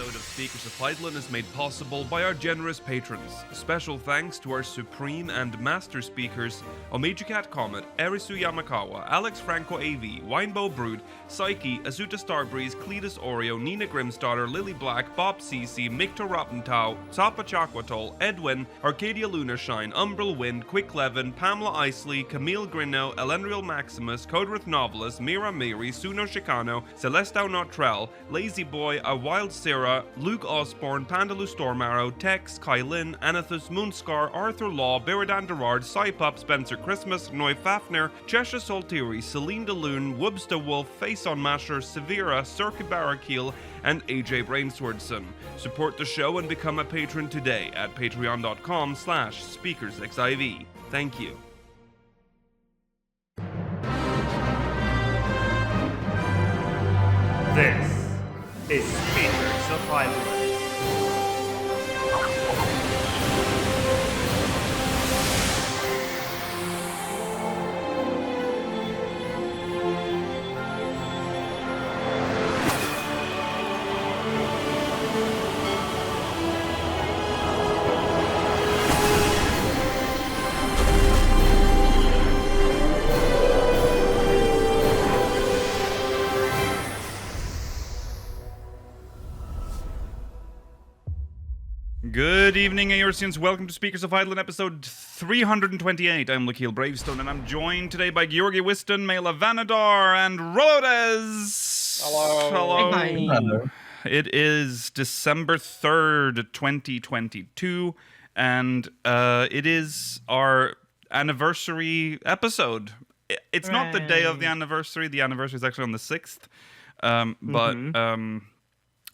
episode of Speakers of Heidland is made possible by our generous patrons. Special thanks to our supreme and master speakers, Omega Cat Comet, Erisu Yamakawa, Alex Franco AV, Winebow Brood, Psyche, Azuta Starbreeze, Cletus Oreo, Nina Grimstarter, Lily Black, Bob CC, Mikto Rapentau, Sapa Chakwatol, Edwin, Arcadia Lunarshine, Umbral Wind, Quick Levin, Pamela Isley, Camille Grino, Elendriel Maximus, Codrith Novelist, Mira Miri, Suno Chicano, Celestau Notrell, Lazy Boy, A Wild Sarah, Luke Osborne, Pandalu Stormarrow, Tex, Kylin, Anathus, Moonscar, Arthur Law, Beridan Derard, Cypup, Spencer Christmas, Noy Fafner, Cheshire Soltiri, Celine DeLune, Wubsta Wolf, Face on Masher, Severa, Circuit Barrakiel, and AJ Brainswordson. Support the show and become a patron today at patreon.com/speakersxiv. Thank you. This is Speakers of Heidland. Good evening, Aorsians. Welcome to Speakers of Heidland, episode 328. I'm Lakeel Bravestone, and I'm joined today by Georgi Wiston, Mela Vanadar, and Rolodes. Hello. Hello. It is December 3rd, 2022, and it is our anniversary episode. It's not the day of the anniversary. The anniversary is actually on the 6th, but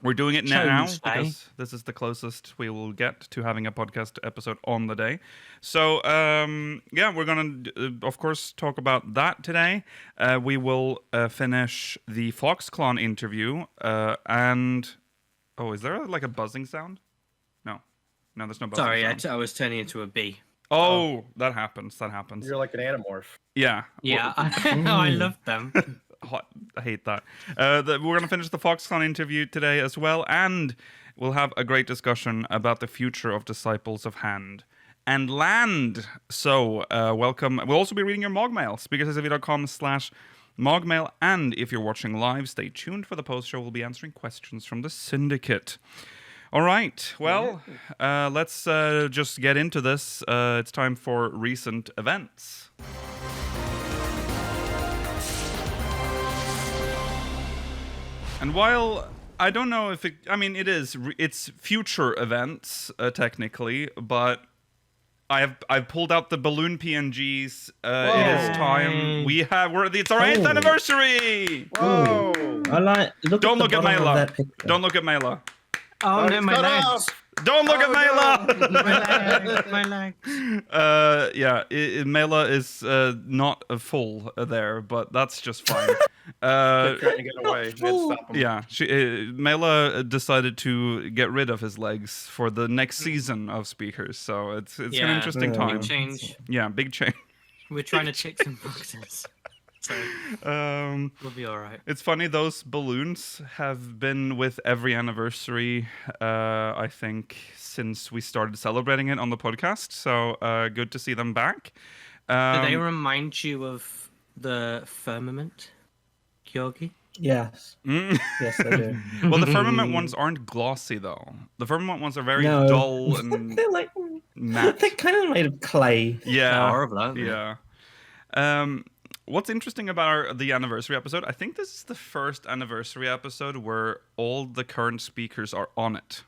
we're doing it now because this is the closest we will get to having a podcast episode on the day. So, we're going to, of course, talk about that today. We will finish the Foxclon interview, and... Oh, is there like a buzzing sound? No, there's no buzzing sound. Sorry, I was turning into a bee. Oh, that happens. You're like an anamorph. Yeah. Yeah, I love them. I hate that. We're going to finish the Foxclon interview today as well, and we'll have a great discussion about the future of Disciples of Hand and Land. So, welcome. We'll also be reading your MogMail, speakersxiv.com/MogMail, and if you're watching live, stay tuned for the post-show. We'll be answering questions from the Syndicate. All right, well, let's just get into this. It's time for recent events. And while I don't know if it's future events technically, but I've pulled out the balloon PNGs. It is time. It's our 8th anniversary. Whoa! Don't look at Mela. Don't look at Mela. Oh, no, my legs. Don't look at Mela. My legs. Mela is not full there, but that's just fine. Trying to get away. Stop him. Yeah, Mela decided to get rid of his legs for the next season of Speakers, so it's an interesting time. Big change. Yeah, big change. We're trying to tick some boxes. So we'll be all right. It's funny, those balloons have been with every anniversary, I think, since we started celebrating it on the podcast. So good to see them back. Do they remind you of the firmament, Georgi? Yes. Yes, they do. Well, the firmament ones aren't glossy, though. The firmament ones are very dull and they're like matte. They're kind of made of clay. Yeah. Horrible, aren't they? Yeah. What's interesting about the anniversary episode, I think this is the first anniversary episode where all the current speakers are on it.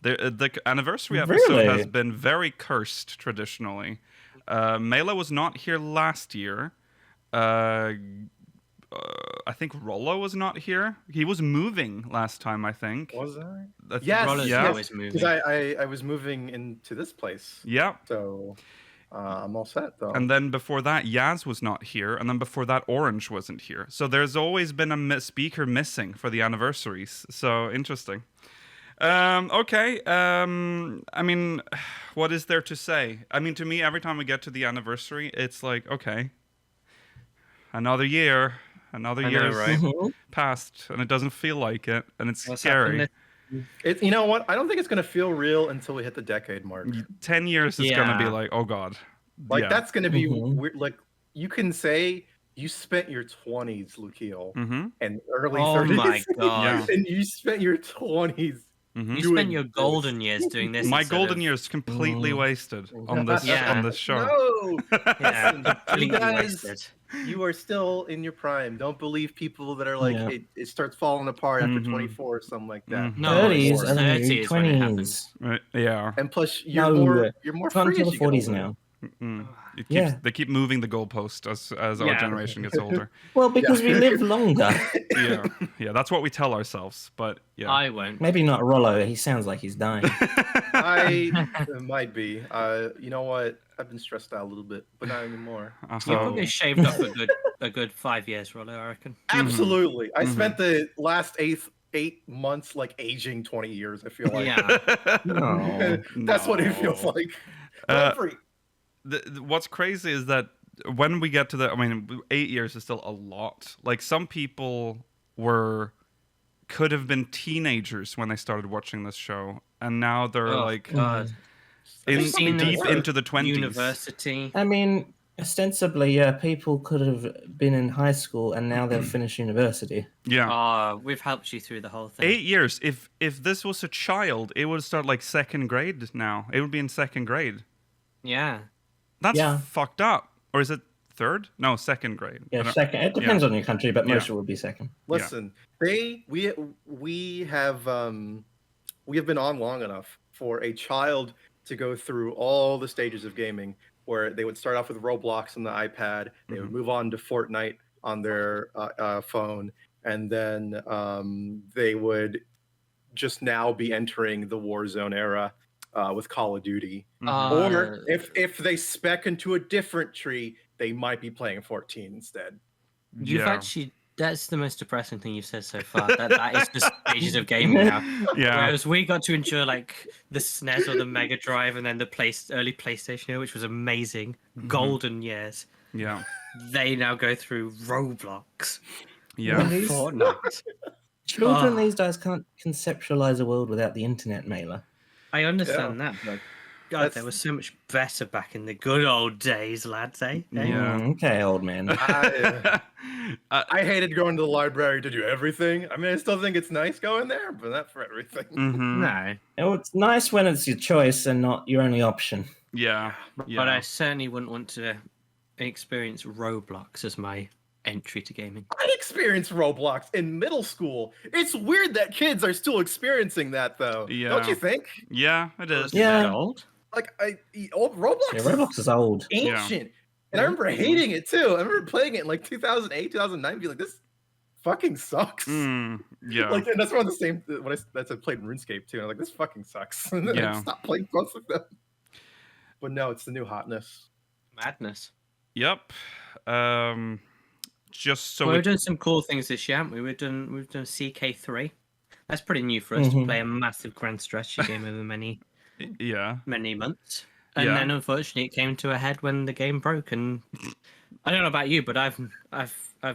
The anniversary episode has been very cursed traditionally. Mela was not here last year. I think Rollo was not here. He was moving last time, I think. Was I? Yes, Rollo's always moving. Because I was moving into this place. Yeah. So I'm all set, though. And then before that, Yaz was not here. And then before that, Orange wasn't here. So there's always been a speaker missing for the anniversaries. So interesting. Okay. I mean, what is there to say? I mean, to me, every time we get to the anniversary, it's like, okay, another year. Another year right? passed, and it doesn't feel like it, and it's scary. You know what? I don't think it's gonna feel real until we hit the decade mark. 10 years is gonna be Yeah. like, oh god. Like Yeah. that's gonna be Mhm. weird. Like you can say you spent your 20s, Lukiel, Mm-hmm. and early Oh 30s, my god. and you spent your 20s. Mm-hmm. You doing spent your this. golden years doing this. My instead golden of- years completely Mm. wasted on this Yeah. on this show. No, Yeah, Listen, completely you guys, wasted. you are still in your prime. Don't believe people that are like Yeah. it starts falling apart after Mhm. 24 or something like that. Mhm. No, 30s it's are the new 30s when it 20s. happens. Right, yeah. And plus, No, you're more it's not free until as the you get 40s older. now. Mm. It keeps, Yeah. They keep moving the goalpost as our Yeah. generation gets older. Well, because we live longer. Yeah, yeah, that's what we tell ourselves. But yeah, I won't. Maybe not Rollo. He sounds like he's dying. It might be. You know what? I've been stressed out a little bit, but not anymore. You So- probably shaved up a good 5 years, Rollo, I reckon. Absolutely. I Mhm. spent the last 8 months like aging 20 years. I feel like Yeah. No. that's what it feels No. like. Uh, I'm free. What's crazy is that when we get to I mean, 8 years is still a lot. Like some people could have been teenagers when they started watching this show, and now they're Oh, like God. in, I've seen them deep at into the 20s. University. I mean, ostensibly, yeah, people could have been in high school and now they've finished university. Yeah. Oh, we've helped you through the whole thing. 8 years. If this was a child, it would start like second grade now. It would be in second grade. Yeah. That's Yeah. fucked up. Or is it third? No, second grade. I Yeah, don't- second. It depends on your country, but most Yeah. would be second. Listen, we have been on long enough for a child to go through all the stages of gaming, where they would start off with Roblox on the iPad, they would move on to Fortnite on their phone, and then they would just now be entering the Warzone era with Call of Duty. Or if they spec into a different tree, they might be playing 14 instead. You've Yeah. actually, that's the most depressing thing you've said so far. That is the stages of gaming now. Yeah. Whereas we got to enjoy like the SNES or the Mega Drive and then the early PlayStation era, which was amazing. Golden years. Yeah. They now go through Roblox. Yeah. These- Fortnite. Children Oh. these days can't conceptualize a world without the internet, Mailer. I understand that, but God, That's- they were so much better back in the good old days, lads, eh? Eh? Yeah. Okay, old man. I hated going to the library to do everything. I mean, I still think it's nice going there, but not for everything. Mhm. No, Oh, it's nice when it's your choice and not your only option. Yeah. but Yeah. I certainly wouldn't want to experience Roblox as my entry to gaming. I experienced Roblox in middle school. It's weird that kids are still experiencing that, though. Yeah. Don't you think? Yeah, it is. Is Yeah. that old? Like, old Roblox Yeah, Roblox is old. is ancient. And I remember hating it, too. I remember playing it in, like, 2008, 2009, being like, this fucking sucks. Mm, yeah. Like, and that's one of the same, that's I played RuneScape, too. And I'm like, this fucking sucks. And then Yeah. I stopped playing both of them. But no, it's the new hotness. Madness. Yep. Just so Well, we've it, done some cool things this year, haven't we? We've done CK3. That's pretty new for us to Mhm. play a massive grand strategy game over many yeah. months. And Yeah. then unfortunately it came to a head when the game broke. And I don't know about you, but I've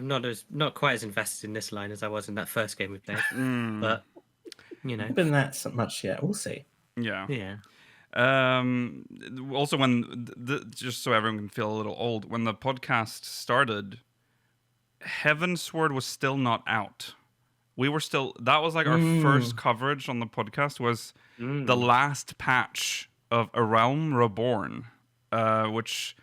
not quite as invested in this line as I was in that first game we played. Mm, But you know, Not been that so much yet. We'll see. yeah. yeah. Also, when just so everyone can feel a little old, when the podcast started, Heavensward was still not out. We were still. That was like our first coverage on the podcast. Was the last patch of A Realm Reborn, which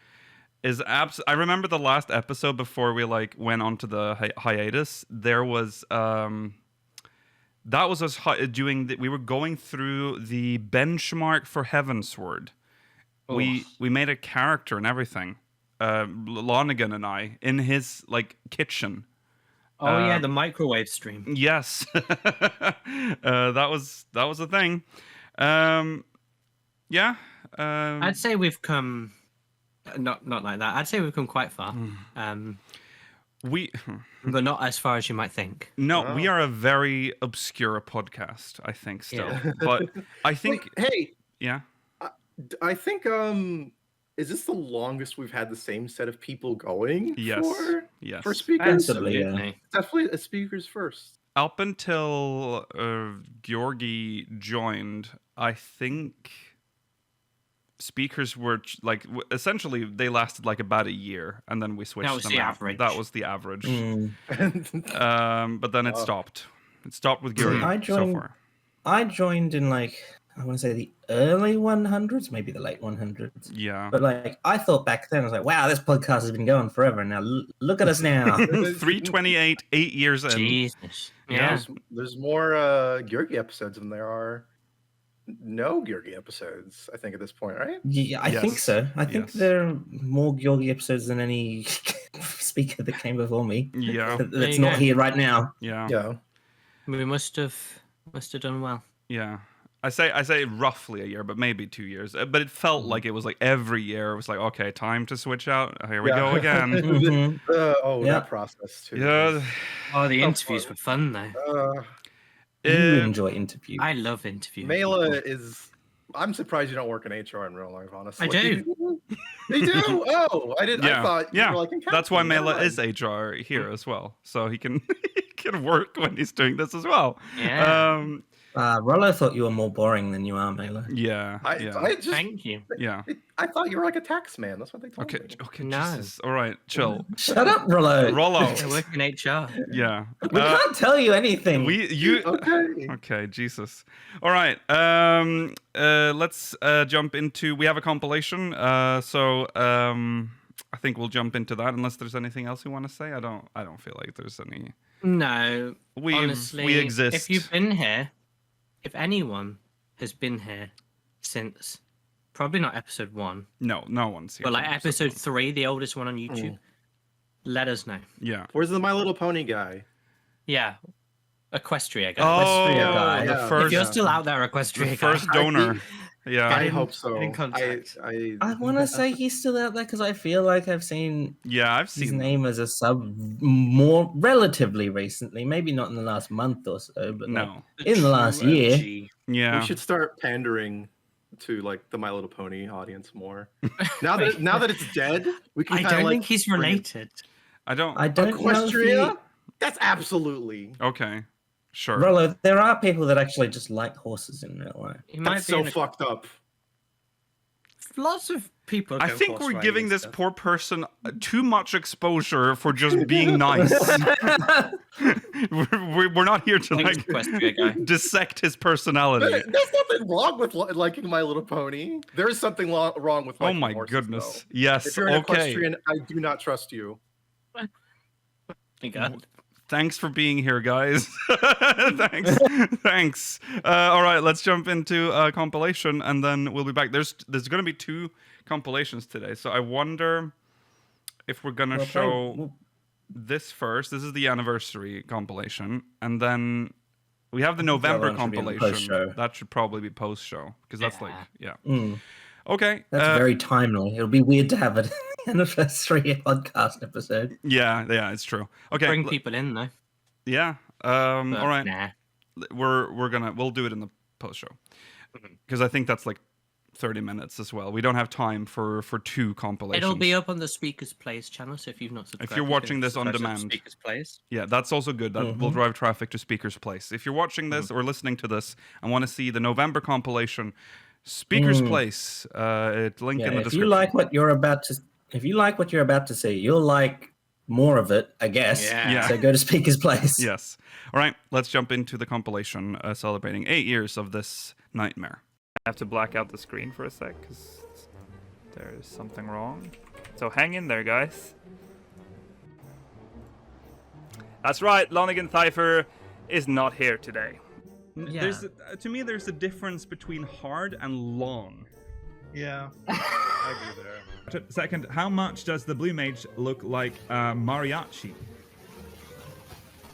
is I remember the last episode before we like went on to the hiatus. There was that was us doing. We were going through the benchmark for Heavensward. We made a character and everything. Lonigan and I in his like kitchen. Oh yeah, the microwave stream. Yes, that was a thing. Yeah. I'd say we've come not like that. I'd say we've come quite far. We But not as far as you might think. no, we are a very obscure podcast. I think still, but I think Wait, hey, yeah. I think is this the longest we've had the same set of people going? Yes. For Yes. speakers, Possibly, yeah. Absolutely. definitely a speakers first. up until Georgi joined, I think speakers were like essentially they lasted like about a year, and then we switched That was them the out. average. That was the average. Mm. But then it stopped. It stopped with Georgi I so joined- far. I joined in like I want to say the early 100s, maybe the late 100s. Yeah. But like I thought back then, I was like, wow, this podcast has been going forever. Now look at us now. 328, 8 years in. Jesus. Yeah. Yeah. There's more Georgi episodes than there are no Georgi episodes, I think, at this point, right? Yeah, I think Yes. so. I think Yes. there are more Georgi episodes than any speaker that came before me. Yeah. That's you not go. here right now. Yeah. Yeah. We must have done well. Yeah. I say roughly a year, but maybe 2 years. But it felt like it was like every year. It was like, okay, time to switch out. Here we Yeah. go again. Mhm. Yeah. That process too. Yeah. Oh, the Oh, interviews fun. were fun though. You Uh, enjoy interviews. I love interviews. Mela is. I'm surprised you don't work in HR in real life, honestly. I do. They do. Oh, I didn't. Yeah. I thought. Yeah. You were like in That's why counseling. Never Mela mind. is HR here as well, so he can he can work when he's doing this as well. Yeah. Rollo thought you were more boring than you are, Mela. Yeah. Yeah. I just. Thank you. Yeah. I thought you were like a tax man. That's what they told Okay. me. Okay. No. Jesus. All right. Chill. Shut up, Rollo. Rollo. I work in HR. Yeah. We can't tell you anything. You. Okay. Okay, Jesus. All right. Let's jump into. We have a compilation. I think we'll jump into that unless there's anything else you want to say. I don't feel like there's any. No, honestly, we exist. If you've been here, if anyone has been here since probably not episode 1, No one's here. but like from episode 3, the oldest one on YouTube, let us know. Yeah. Where's the My Little Pony guy? Yeah, Equestria guy. Oh, Equestria guy, the yeah. if first, you're still out there, the Equestria guy. first donor. Yeah. I in- hope so. get in contact. I want to say he's still out there because I feel like I've seen Yeah, I've his seen them. name as a sub more relatively recently. Maybe not in the last month or so, but like, No. in the last year. Yeah. We should start pandering to like the My Little Pony audience more. Now that it's dead, we can I kind don't of like think he's bring it- related. I don't. I don't know if Equestria? That's absolutely. Okay. Sure. Rollo, there are people that actually just like horses in real life. He might That's be so in a- fucked up. Lots of people. I go think horse we're riding giving and this stuff. poor person too much exposure for just being nice. we're not here to Thanks, like Equestria guy. dissect his personality. There's nothing wrong with liking My Little Pony. There is something wrong with Oh liking my horses, goodness. though. Yes. If you're an Okay. equestrian, I do not trust you. You got- Thanks for being here, guys. Thanks. All right, let's jump into compilation, and then we'll be back. There's going to be 2 compilations today, so I wonder if we're going to show this first. This is the anniversary compilation, and then we have the November one should be in the compilation. post-show. That should probably be post-show because that's Yeah. Mm, Okay. that's very timely. It'll be weird to have an anniversary podcast episode. Yeah, it's true. Okay. Bring people in though. Yeah. But All right. Nah. We'll do it in the post show because I think that's like 30 minutes as well. We don't have time for 2 compilations. It'll be up on the Speakers Plays channel, so if you've not subscribed, you're you watching can this on subscribe to demand. Speakers Plays. Yeah, that's also good. That will drive traffic to Speaker's Place. If you're watching this or listening to this and want to see the November compilation, Speaker's Place, link Yeah, in the if description. you like what you're about to see, you'll like more of it, I guess. Yeah. So go to Speaker's Place. Yes. All right, let's jump into the compilation celebrating 8 years of this nightmare. I have to black out the screen for a sec because there's something wrong. So hang in there, guys. That's right, Lonigan Theifer is not here today. Yeah. To me, there's a difference between hard and long. Yeah, I agree there. Second, how much does the Blue Mage look like mariachi?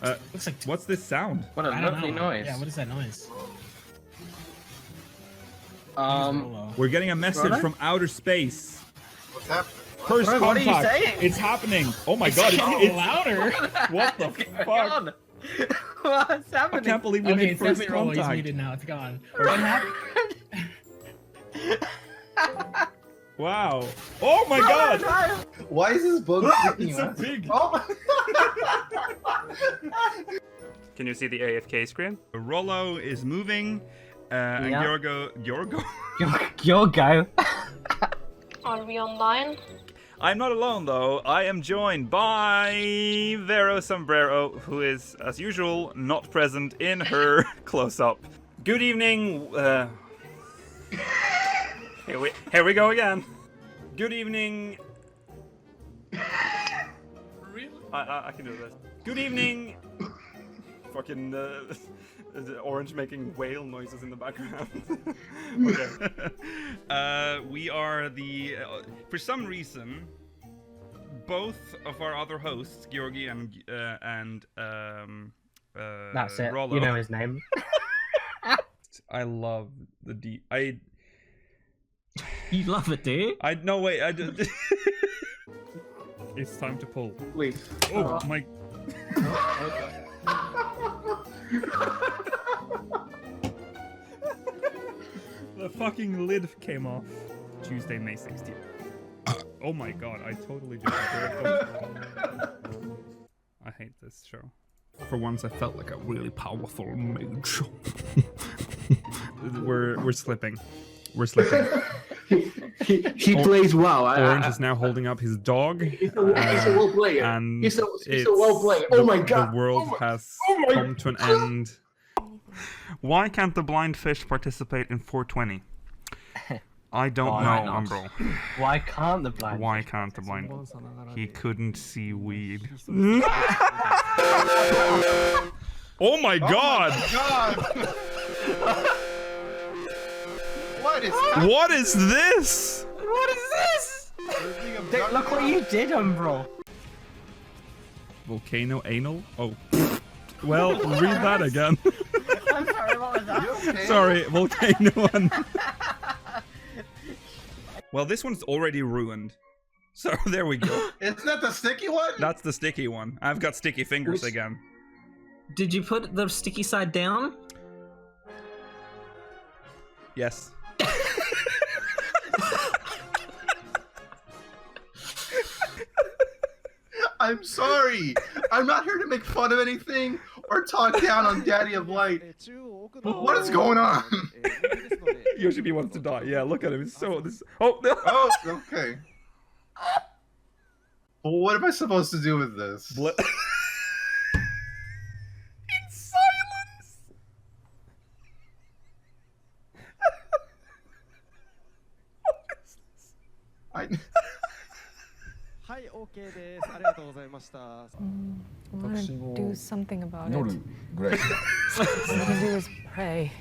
Looks like What's this sound? What a I don't lovely know. noise. Yeah, what is that noise? Um, We're getting a message Brother? from outer space. What's happening? First Brother, what are you contact. saying? It's happening. Oh my god, it's louder. what the fuck? What's I happening? can't believe we Okay, made it's first definitely Rollo. He's contact. muted now. It's gone. What happened? Wow. Oh my god. Why is this bug freaking It's so out? big. Oh. Can you see the AFK screen? Rollo is moving, and Yeah. Yorgo. Your go. Are we online? I'm not alone though. I am joined by Vero Sombrero, who is, as usual, not present in her close-up. Good evening. Here we go again. Good evening. Really? I can do this. Good evening. Fucking the orange making whale noises in the background. Okay. We are the. For some reason, both of our other hosts, Georgi and That's it. Rollo. You know his name. I love the You love it, do you? no wait. It's time to pull. Wait. Oh my. The fucking lid came off. Tuesday, May 16th. Oh my god, I totally just I hate this show. For once I felt like a really powerful mage. We're slipping. We're slipping. He plays well. Orange is now holding up his dog. He's a well player. And He's a it's- well player. Oh my god. The world has come to an end. Why can't the blind fish participate in 420? I don't Why know, not? Umbro. Why can't the blind? Why can't the blind? He couldn't see weed. Oh my god! What is What is this? What is this? Look what you did, Umbro. Volcano anal? Oh. Well, read that again. I'm sorry, what was that? Sorry, volcano and... Well, this one's already ruined. So there we go. Isn't that the sticky one? That's the sticky one. I've got sticky fingers again. Did you put the sticky side down? Yes. I'm sorry. I'm not here to make fun of anything or talk down on Daddy of Light. What is going on? Yoshibi wants to die. Yeah, look at him. He's so... This... Oh, no. Oh, okay. Well, what am I supposed to do with this? In silence. What is this? I... I want to do something about it. All we can do is pray.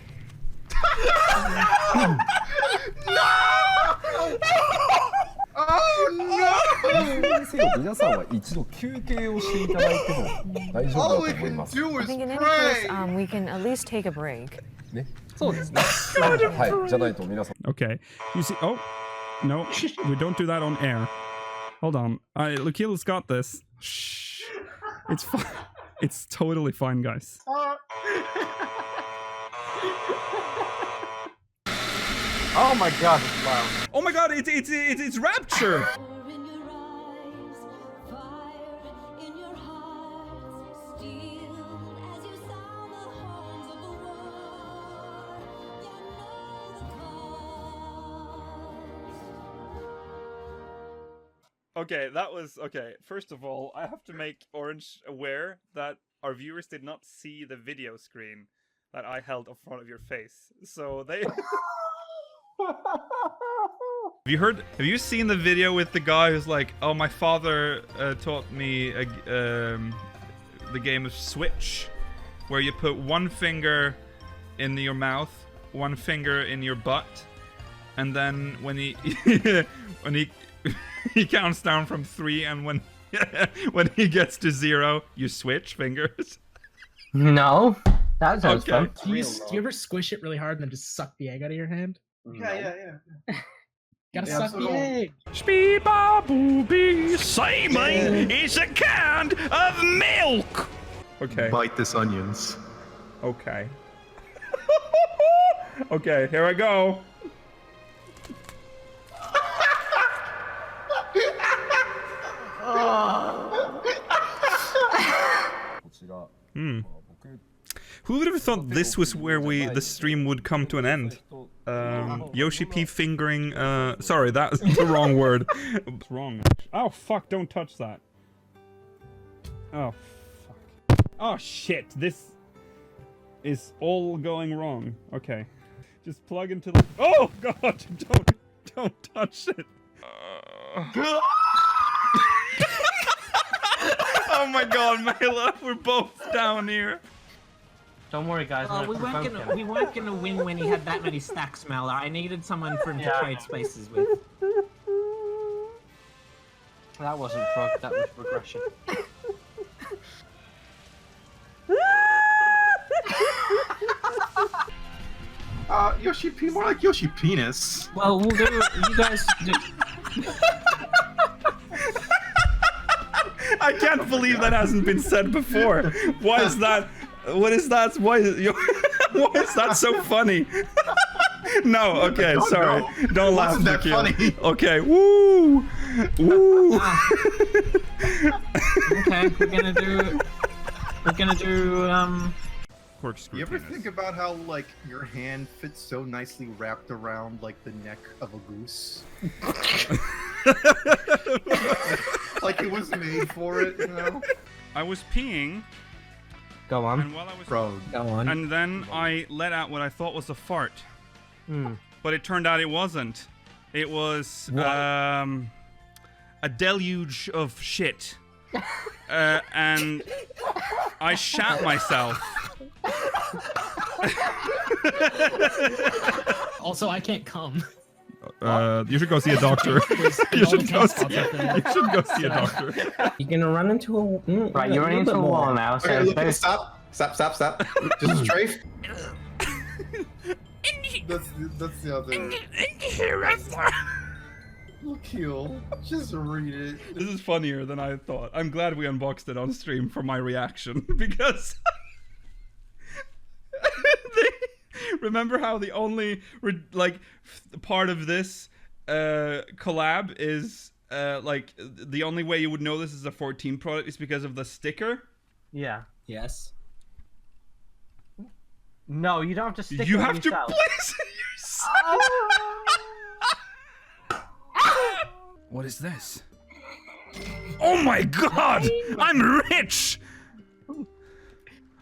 Oh no! All we can do I is think in any pray. case, we can at least take a break. Okay. You see... Oh. No, we don't do that on air. Hold on. Lukila's got this. Shh. It's fine. It's totally fine, guys. Oh my god, it's loud. Oh my god, it's Rapture! Okay, that was... Okay, first of all, I have to make Orange aware that our viewers did not see the video screen that I held in front of your face. So they... Have you seen the video with the guy who's like, oh, my father taught me the game of Switch, where you put one finger in your mouth, one finger in your butt, and then when he he counts down from 3, and when he gets to 0, you switch fingers. No, that sounds fun. Do you ever squish it really hard and then just suck the egg out of your hand? Yeah. Gotta Yeah, suck so the do- egg. Spee-ba-boo-bee, Simon is a can of milk! Okay. Bite this onions. Okay. Okay, here I go. Who would have thought this was where the stream would come to an end? Yoshi P fingering, sorry, that's the wrong word. It's wrong. Oh, fuck, don't touch that. Oh, fuck. Oh, shit, this is all going wrong. Okay. Just plug into the... Oh, God, don't touch it. Oh my God, Mela, we're both down here. Don't worry, guys. We weren't gonna win when he had that many stacks, Mel. I needed someone for him to trade spaces with. That wasn't prog, that was regression. Yoshi P, more like Yoshi Penis. Well, we'll do. You guys do. I can't believe that hasn't been said before. Why is that? What is that? Why is that so funny? No, okay, sorry. No. Don't laugh. Wasn't that funny? Okay, woo, woo. Okay, we're gonna do Corkscrew You ever penis. think about how like your hand fits so nicely wrapped around like the neck of a goose? Like it was made for it, you know? I was peeing. Go on. And while I was Bro, Go on. and then I let out what I thought was a fart. Hmm. But it turned out it wasn't. It was What? a deluge of shit. And I shat myself. Also, I can't come. You should go see a doctor. You should go see a doctor. You're gonna run into a Right, you're running into a wall now. So okay, look, there's- stop. Just strafe. That's the other. Look, heel. Just read it. This is funnier than I thought. I'm glad we unboxed it on stream for my reaction because remember how the only part of this collab is like the only way you would know this is a 14 product is because of the sticker. Yeah. yes. No, you don't have to stick You it have to yourself. place it yourself. What is this? Oh my God! I'm rich!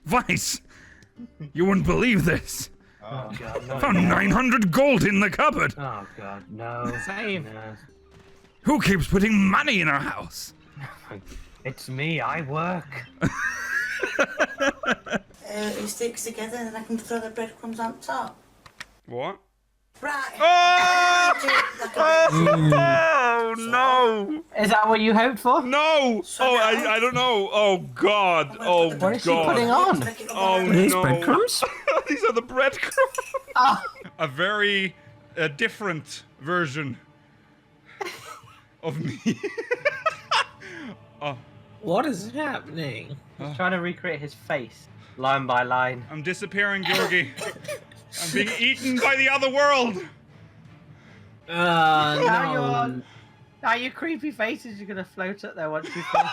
Vice, you wouldn't believe this. Oh God, no. Found 900 gold in the cupboard. Oh God, no. Save. No. Who keeps putting money in our house? It's me. I work. It sticks together and then I can throw the breadcrumbs on top. What? Right. Oh no! Is that what you hoped for? No! Oh, I don't know. Oh God! Oh God! What is she putting on? Oh These no! breadcrumbs? These are the breadcrumbs. Oh. A very different version of me. Oh, What is happening? He's trying to recreate his face, line by line. I'm disappearing, Georgie. I'm being eaten by the other world. No. Now your creepy faces are gonna float up there once you finish.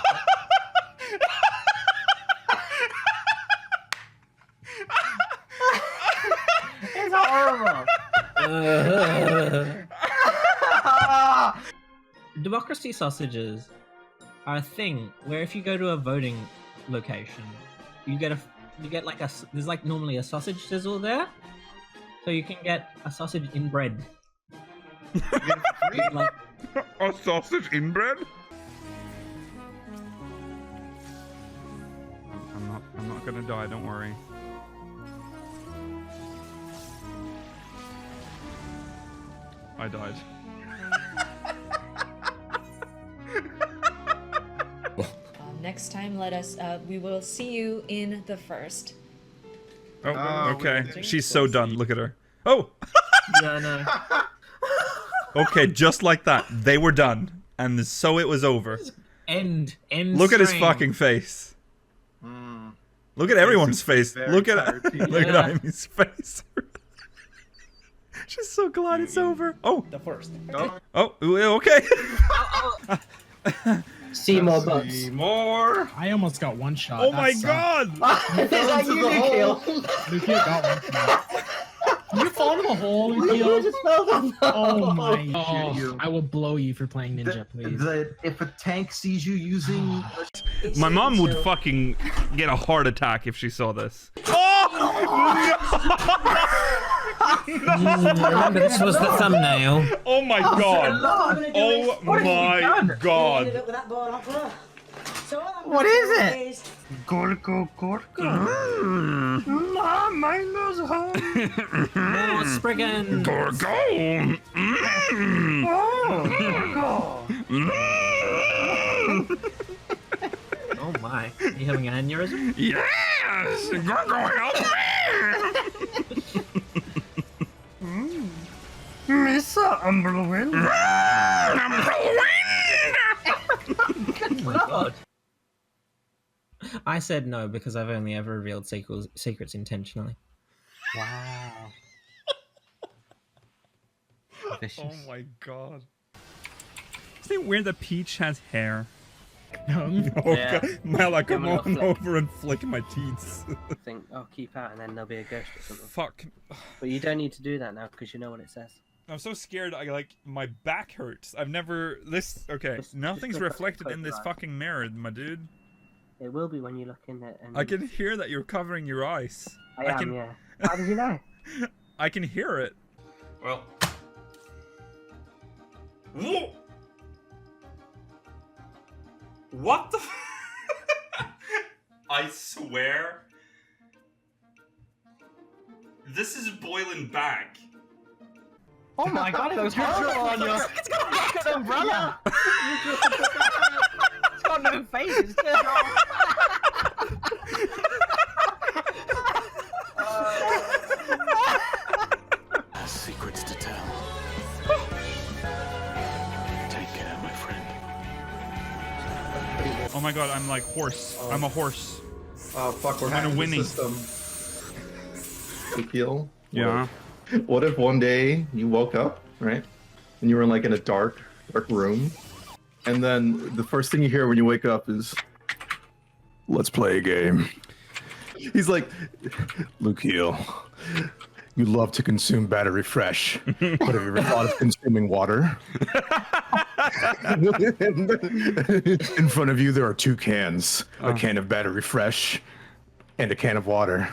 It's horrible. Democracy sausages are a thing where if you go to a voting location, you get like there's like normally a sausage sizzle there, so you can get a sausage in bread. Like, A sausage inbred? I'm not gonna die, don't worry. I died. Next time, we will see you in the first. Oh, okay. She's so done. Look at her. Oh! yeah, no. Okay, just like that. They were done. And so it was over. End. Look at his stream. fucking face. Look at everyone's face. very Look at tired. look at Amy's face. She's so glad it's over. Oh. The first. Oh, okay. Seymour Butts. Seymour. I almost got one shot. Oh That my sucked. god! Is that you, Nikhil? Lukio got one shot. You fall in the hole, You Lukio. just fell down the Oh hole. my god. I will blow you for playing Ninja, please. If a tank sees you using... My mom would fucking get a heart attack if she saw this. Remember, this was the thumbnail. Oh my god! Oh my god! What is it? Gorgo. My nose home. More Spriggan. Gorgo! Oh my. Are you having an aneurysm? Yes! Gorgo, help me! Mr. Umberwind. Oh my god. I said no because I've only ever revealed secrets intentionally. Wow. Oh my god. Isn't it weird that Peach has hair? No. Oh Yeah. god. Mela, come Yeah, on flick. over and flick my teeth. Think, oh, keep out, and then there'll be a ghost or something. Fuck. But you don't need to do that now because you know what it says. I'm so scared. My back hurts. I've never. Okay. Nothing's look at reflected the in this photograph. fucking mirror, my dude. It will be when you look in it. And I can hear that you're covering your eyes. I am, yeah. How did you know? I can hear it. Well. Whoa! What the? I swear. This is boiling back. Oh my god, it was horrible on your. It's got an umbrella. It's got no face. It's just Secrets to tell. Take care, my friend. Oh my god, I'm like horse. I'm a horse. Oh fuck, we're I'm in a hacking the winning. system. Akil, Yeah. What if one day you woke up, right, and you were like in a dark room, and then the first thing you hear when you wake up is, "Let's play a game." He's like, "Lukio, you love to consume battery fresh, but have you ever thought of consuming water?" In front of you, there are two cans: a can of battery fresh and a can of water.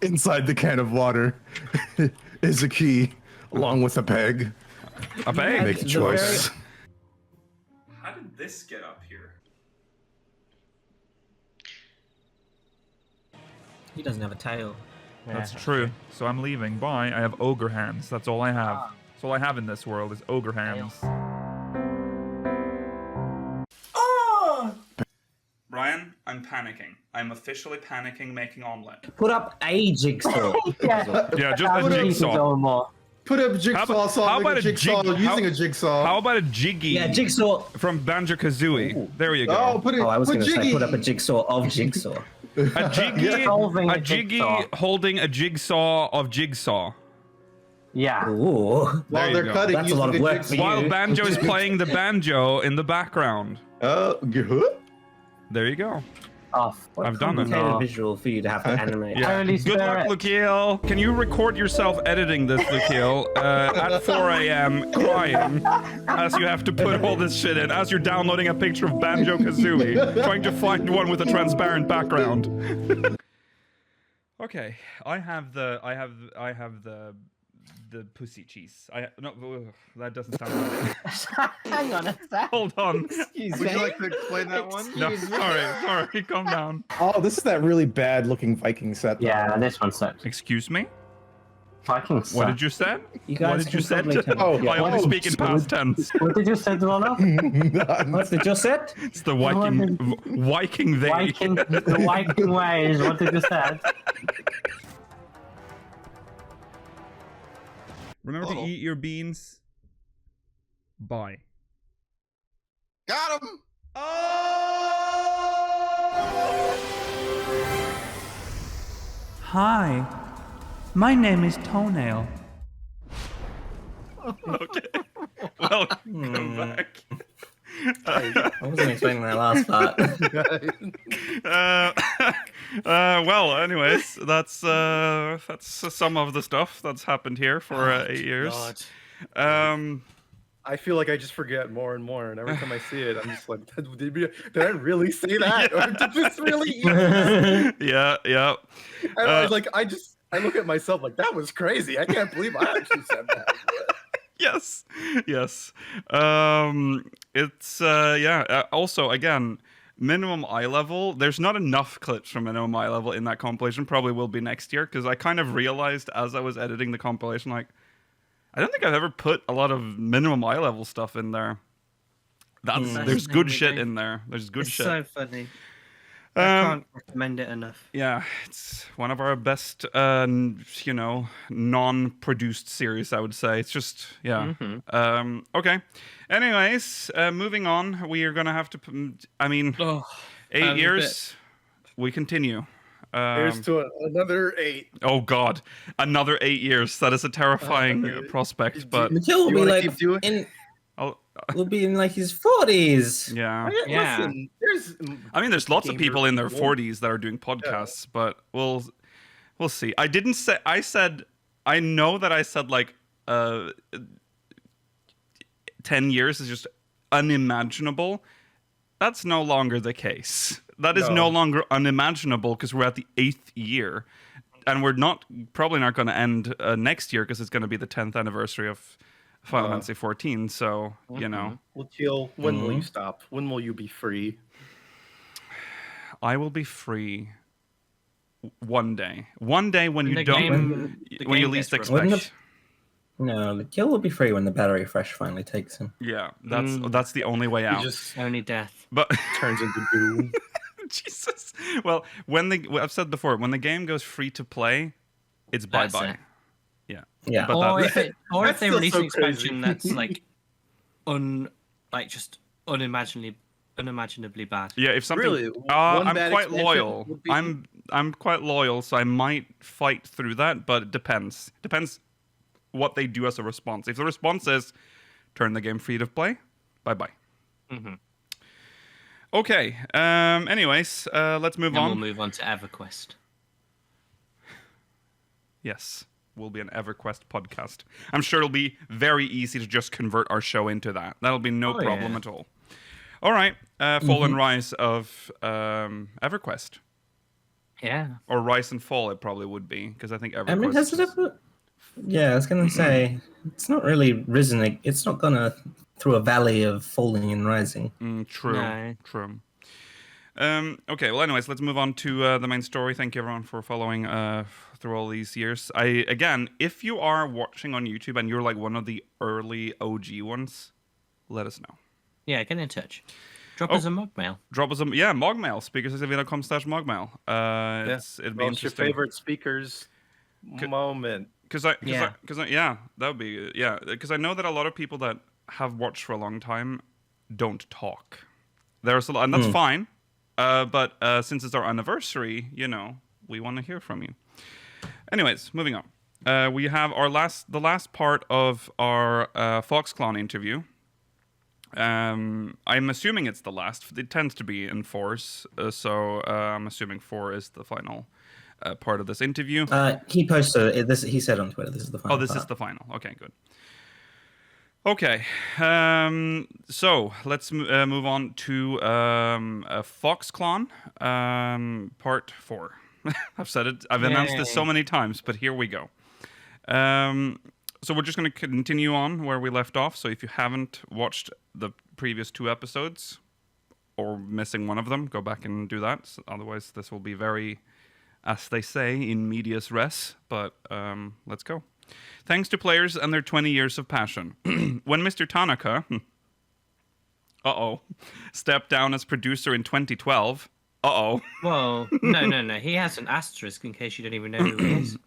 Inside the can of water is a key, along with a peg. A peg? Make a choice. How did this get up here? He doesn't have a tail. That's true. So I'm leaving. Bye. I have ogre hands. That's all I have. That's all I have in this world is ogre hands. Brian, I'm panicking. I'm officially panicking making omelette. Put up a jigsaw. Yeah, just a jigsaw. Put up jigsaw. How about a jigsaw jig- using a jigsaw. How about a jiggy? Yeah, jigsaw from Banjo-Kazooie. There you go. Oh, put it. Oh, I was put going to say jiggy. put up a jigsaw of jigsaw. A jiggy, Solving a a jiggy jigsaw. holding a jigsaw of jigsaw. Yeah. Ooh. There While you they're go. cutting, That's a lot of using work for jigsaw. you. While Banjo is playing the banjo in the background. There you go. Oh, I've done it. Complicated visual for you to have to animate. Yeah. Holy Good luck, Spirit. Lukiel. Can you record yourself editing this, Lukiel, at 4 a.m. crying as you have to put all this shit in, as you're downloading a picture of Banjo-Kazooie, trying to find one with a transparent background. Okay, I have the pussy cheese. That doesn't sound right. Hang on a sec. Hold on. Would you like to explain that one? No, sorry, calm down. Oh, this is that really bad looking Viking set. Yeah, this one sucks. Excuse me? Fucking sucks. What did you say? You guys What did you can say? probably tell- Oh, Yeah. I only speak in past tense. What did you say, Lola? What did you say? It's the Viking they. The Viking ways. What did you say? Remember to eat your beans. Bye. Got him! Hi, my name is Toenail. Okay. Welcome back. I wasn't explaining that last part. Well, anyways, that's some of the stuff that's happened here for 8 years. I feel like I just forget more and more, and every time I see it, I'm just like, did I really say that? Or did this really? Yeah. And I was like, I look at myself like, that was crazy. I can't believe I actually said that. Yes. It's also, again, minimum eye level. There's not enough clips from minimum eye level in that compilation. Probably will be next year, because I kind of realized as I was editing the compilation, like, I don't think I've ever put a lot of minimum eye level stuff in there. There's good shit in there. There's good shit. It's so funny. I can't recommend it enough. Yeah, it's one of our best, non-produced series, I would say. It's just, yeah. Okay. Anyways, moving on. We are going to have to, 8 years, we continue. Here's to another 8. Oh, God. Another 8 years. That is a terrifying prospect, but... Mikhail will be like will be in like his 40s. Yeah. Listen, there's lots of people in their 40s that are doing podcasts, but we'll see. I know that I said like 10 years is just unimaginable. That's no longer the case. That is no longer unimaginable, because we're at the 8th year, and we're probably not going to end next year, because it's going to be the 10th anniversary of Final Fantasy 14, so, you know. Well, Teal, when will you stop? When will you be free? I will be free one day. One day when you don't... when you least expect. No, the kill will be free when the battery refresh finally takes him. Yeah, that's the only way out. Only death. But turns into doom. Jesus. Well, I've said before, when the game goes free to play, it's bye-bye. Yeah. But if they release an expansion that's like just unimaginably bad. Yeah, if something really? I'm quite loyal. I'm quite loyal, so I might fight through that, but it depends. Depends what they do as a response. If the response is turn the game free to play, bye-bye. Okay. Anyways, let's move on. We'll move on to EverQuest. Yes, will be an EverQuest podcast. I'm sure it'll be very easy to just convert our show into that. That'll be no problem at all. All right, Fall and Rise of EverQuest. Yeah. Or Rise and Fall, it probably would be, because I think EverQuest... has it ever... Yeah, I was going to say, it's not really risen. It's not gone through a valley of falling and rising. True. Okay, well, anyways, let's move on to the main story. Thank you, everyone, for following through all these years. Again, if you are watching on YouTube and you're like one of the early OG ones, let us know. Yeah, get in touch. Drop us a MogMail. MogMail. Speakersxavier.com/MogMail. It'd be interesting. Your favorite speakers moment. Because that would be because I know that a lot of people that have watched for a long time don't talk. There's a lot, and that's fine. But since it's our anniversary, we want to hear from you. Anyways, moving on. We have the last part of our Foxclon interview. I'm assuming it's the last. It tends to be in 4s, so I'm assuming 4 is the final part of this interview. He posted this. He said on Twitter, "This is the final." Oh, this is the final. Okay, good. Okay, so let's move on to Foxclon, part 4. I've said it. I've announced this so many times, but here we go. So we're just going to continue on where we left off. So if you haven't watched the previous 2 episodes, or missing one of them, go back and do that. So otherwise, this will be very, as they say, in medias res. But let's go. Thanks to players and their 20 years of passion. When Mr. Tanaka, stepped down as producer in 2012, Whoa, no. He has an asterisk in case you don't even know who he is.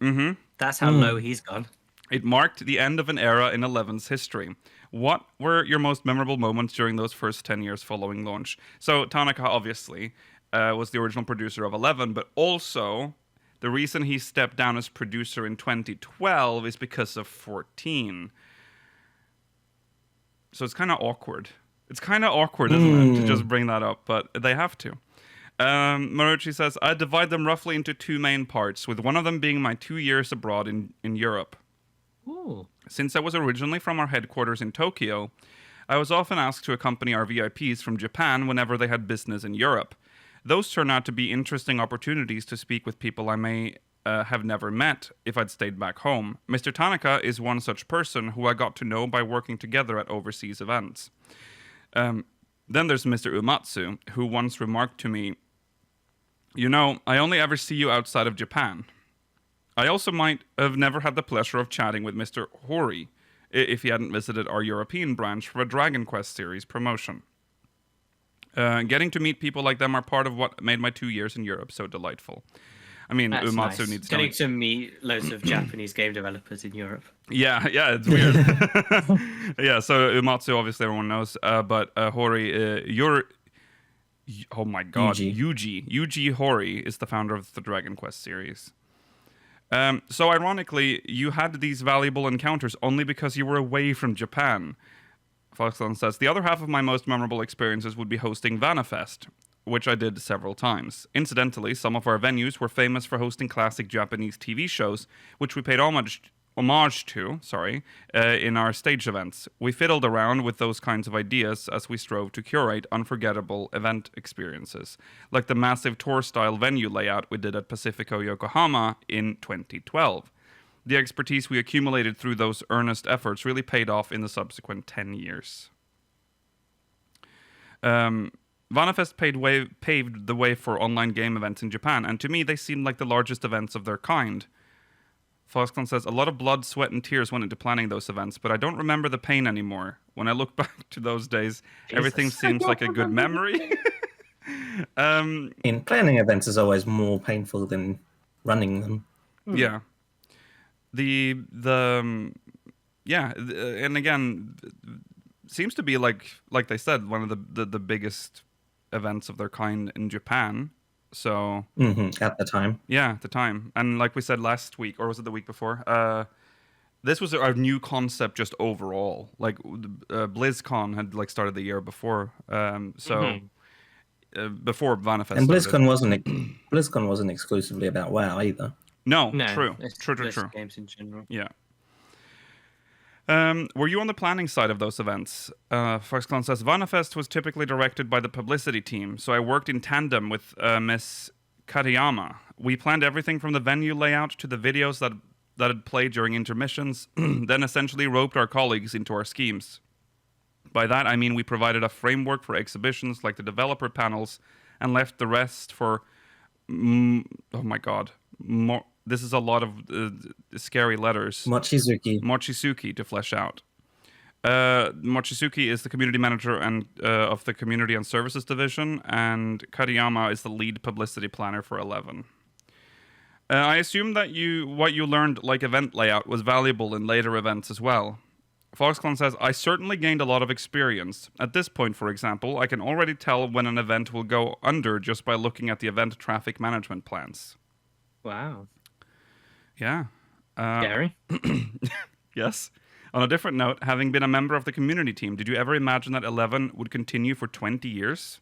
That's how low he's gone. It marked the end of an era in Eleven's history. What were your most memorable moments during those first 10 years following launch? So Tanaka, obviously, was the original producer of 11, but also the reason he stepped down as producer in 2012 is because of 14. So it's kind of awkward. It's kind of awkward, isn't it, to just bring that up, but they have to. Marucci says, I divide them roughly into two main parts, with one of them being my 2 years abroad in Europe. Ooh. Since I was originally from our headquarters in Tokyo, I was often asked to accompany our VIPs from Japan whenever they had business in Europe. Those turned out to be interesting opportunities to speak with people I may have never met if I'd stayed back home. Mr. Tanaka is one such person who I got to know by working together at overseas events. Then there's Mr. Umatsu, who once remarked to me, you know, I only ever see you outside of Japan. I also might have never had the pleasure of chatting with Mr. Hori if he hadn't visited our European branch for a Dragon Quest series promotion. Getting to meet people like them are part of what made my 2 years in Europe so delightful. I mean, That's Umatsu nice. needs Getting to meet loads of Japanese game developers in Europe. Yeah, it's weird. Yeah, so Umatsu, obviously everyone knows, but Hori, oh my god, Yuji Hori is the founder of the Dragon Quest series. So ironically, you had these valuable encounters only because you were away from Japan. Foxclon says, the other half of my most memorable experiences would be hosting Vanafest, which I did several times. Incidentally, some of our venues were famous for hosting classic Japanese TV shows, which we paid homage to, in our stage events. We fiddled around with those kinds of ideas as we strove to curate unforgettable event experiences, like the massive tour-style venue layout we did at Pacifico Yokohama in 2012. The expertise we accumulated through those earnest efforts really paid off in the subsequent 10 years. Vanafest paved the way for online game events in Japan, and to me they seemed like the largest events of their kind. Foxclon says, a lot of blood, sweat, and tears went into planning those events, but I don't remember the pain anymore. When I look back to those days, everything seems like a good memory. Planning events is always more painful than running them. Yeah. And again, seems to be like they said, one of the biggest events of their kind in Japan. So at the time, at the time, and like we said last week, or was it the week before? This was a new concept just overall. Like BlizzCon had started the year before, before Vanafest. And BlizzCon wasn't exclusively about WoW either. No, true. Games in general. Yeah. Were you on the planning side of those events? Foxclon says, Vanafest was typically directed by the publicity team, so I worked in tandem with Miss Katayama. We planned everything from the venue layout to the videos that had played during intermissions, then essentially roped our colleagues into our schemes. By that, I mean we provided a framework for exhibitions like the developer panels and left the rest for... oh my god. This is a lot of scary letters. Mochizuki to flesh out. Mochizuki is the community manager of the Community and Services Division, and Katayama is the lead publicity planner for 11. I assume that what you learned, like event layout, was valuable in later events as well. Foxclon says, I certainly gained a lot of experience. At this point, for example, I can already tell when an event will go under just by looking at the event traffic management plans. Wow. Yeah. Scary. Yes. On a different note, having been a member of the community team, did you ever imagine that 11 would continue for 20 years?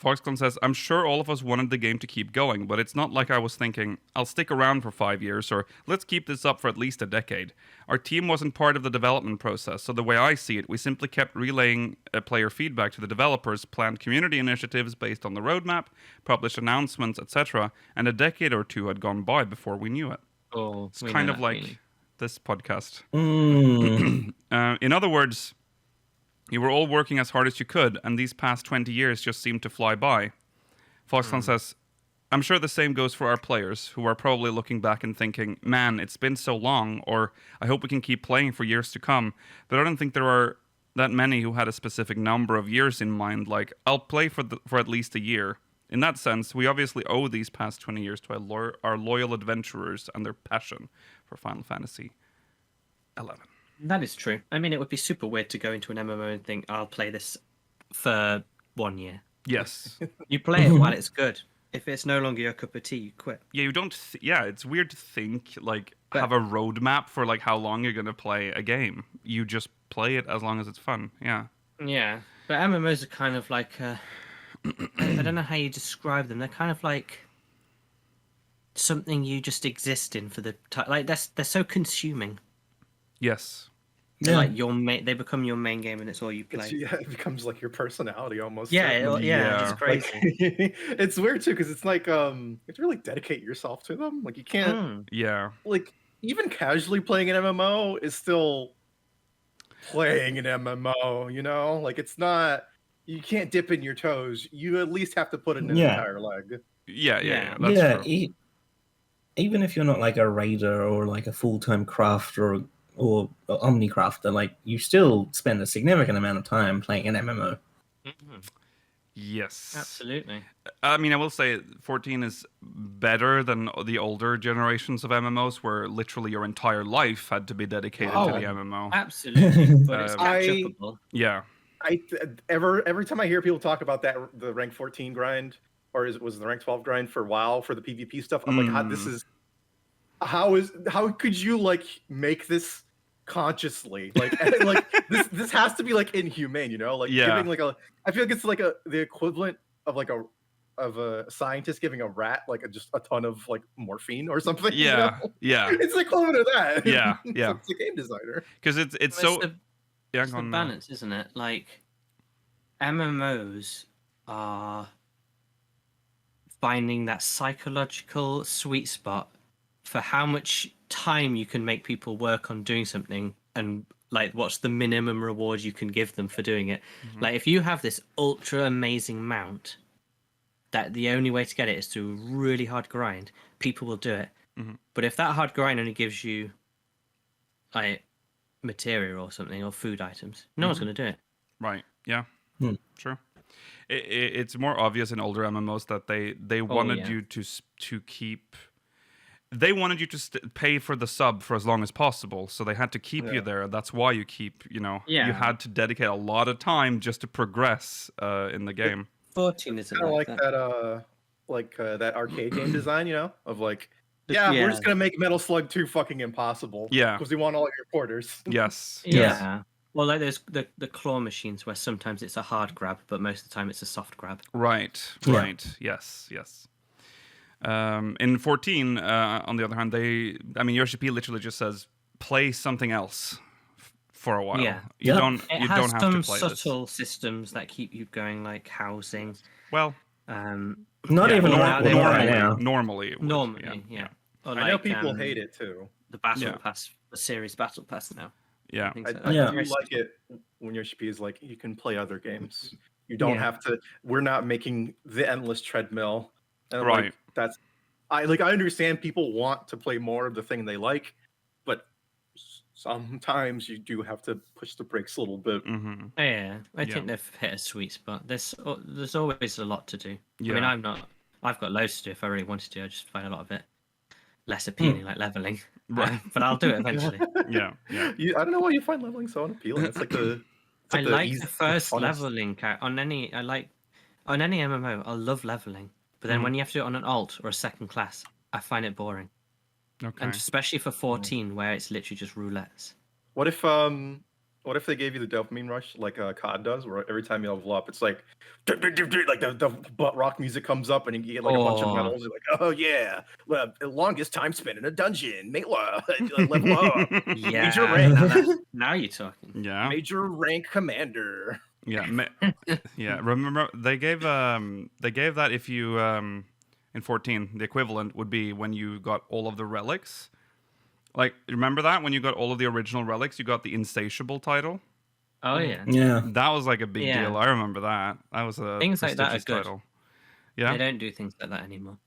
Foxclon says, I'm sure all of us wanted the game to keep going, but it's not like I was thinking, I'll stick around for 5 years, or let's keep this up for at least a decade. Our team wasn't part of the development process, so the way I see it, we simply kept relaying player feedback to the developers, planned community initiatives based on the roadmap, published announcements, etc., and a decade or two had gone by before we knew it. Oh, it's kind of like this podcast. In other words, you were all working as hard as you could, and these past 20 years just seemed to fly by. Foxclon says, I'm sure the same goes for our players, who are probably looking back and thinking, man, it's been so long, or I hope we can keep playing for years to come. But I don't think there are that many who had a specific number of years in mind, like, I'll play for at least a year. In that sense, we obviously owe these past 20 years to our loyal adventurers and their passion for Final Fantasy 11. That is true. I mean, it would be super weird to go into an MMO and think, I'll play this for 1 year. Yes. You play it while it's good. if it's no longer your cup of tea, you quit. Yeah, you don't. It's weird to think like But- have a roadmap for like how long you're gonna play a game. You just play it as long as it's fun. Yeah. Yeah, but MMOs are kind of like I don't know how you describe them. They're kind of like something you just exist in for the time. Like they're so consuming. Yes. They're like they become your main game, and it's all you play. It becomes like your personality almost. Yeah, Yeah. it's crazy. It's weird too because it's like you have to really dedicate yourself to them. Like you can't Yeah. like even casually playing an MMO is still playing an MMO. You know, like it's not. You can't dip in your toes. You at least have to put in an entire leg. Yeah. That's true. Even if you're not like a raider or like a full-time crafter or omnicrafter, like you still spend a significant amount of time playing an MMO. Yes. Absolutely. I mean, I will say 14 is better than the older generations of MMOs, where literally your entire life had to be dedicated to the MMO. Absolutely, but it's catch-upable. Yeah. Every time I hear people talk about the rank 14 grind, or was it the rank 12 grind for WoW for the PvP stuff, I'm like, how could you like make this consciously? Like this has to be like inhumane, you know? Like giving like I feel like it's like the equivalent of like a scientist giving a rat like just a ton of like morphine or something. Yeah, you know? yeah. It's the equivalent of that. Yeah. It's a game designer. Because it's so. It's the balance, isn't it? Like MMOs are finding that psychological sweet spot for how much time you can make people work on doing something, and like what's the minimum reward you can give them for doing it. Like if you have this ultra amazing mount that the only way to get it is through a really hard grind, people will do it. But if that hard grind only gives you like material or something or food items, no one's going to do it. Right. Yeah. Sure. It's more obvious in older MMOs that they wanted you to keep. They wanted you to pay for the sub for as long as possible, so they had to keep you there. That's why you keep. You had to dedicate a lot of time just to progress in the game. 14 is kind of like that, that arcade game design, you know, of like. We're just gonna make Metal Slug 2 fucking impossible. Yeah, because we want all your porters. Yes. Yeah. Well, like there's the claw machines where sometimes it's a hard grab, but most of the time it's a soft grab. Right. Yes. In 14, on the other hand, Yoshi P literally just says play something else for a while. Yeah. You don't It have has to some play subtle systems that keep you going, like housing. Well, not even normally. It would, normally, yeah. Or I know people hate it too. The battle pass, the series battle pass now. Yeah, I do like it when Yoshi P is like, you can play other games. You don't have to. We're not making the endless treadmill. And right. Like, that's I understand people want to play more of the thing they like, but sometimes you do have to push the brakes a little bit. Yeah, I think they've hit a sweet spot. There's always a lot to do. Yeah. I mean, I've got loads to do. If I really wanted to, I just find a lot of it less appealing, like leveling. Right. But I'll do it eventually. Yeah. I don't know why you find leveling so unappealing. It's like the I like the first leveling on any MMO. I love leveling, but then when you have to do it on an alt or a second class, I find it boring. Okay. And especially for 14, where it's literally just roulettes. What if they gave you the dopamine rush like COD does, where every time you level up, it's like the butt rock music comes up and you get like a bunch of medals. You're like, oh yeah, longest time spent in a dungeon, level up. Yeah, major rank. Now you're talking. Yeah, major rank commander. Yeah, yeah. Remember they gave that if you in 14 the equivalent would be when you got all of the relics. Like, remember that when you got all of the original relics, you got the insatiable title. Oh yeah, that was like a big deal. I remember that. That was a things like that are good. Title. Yeah, they don't do things like that anymore.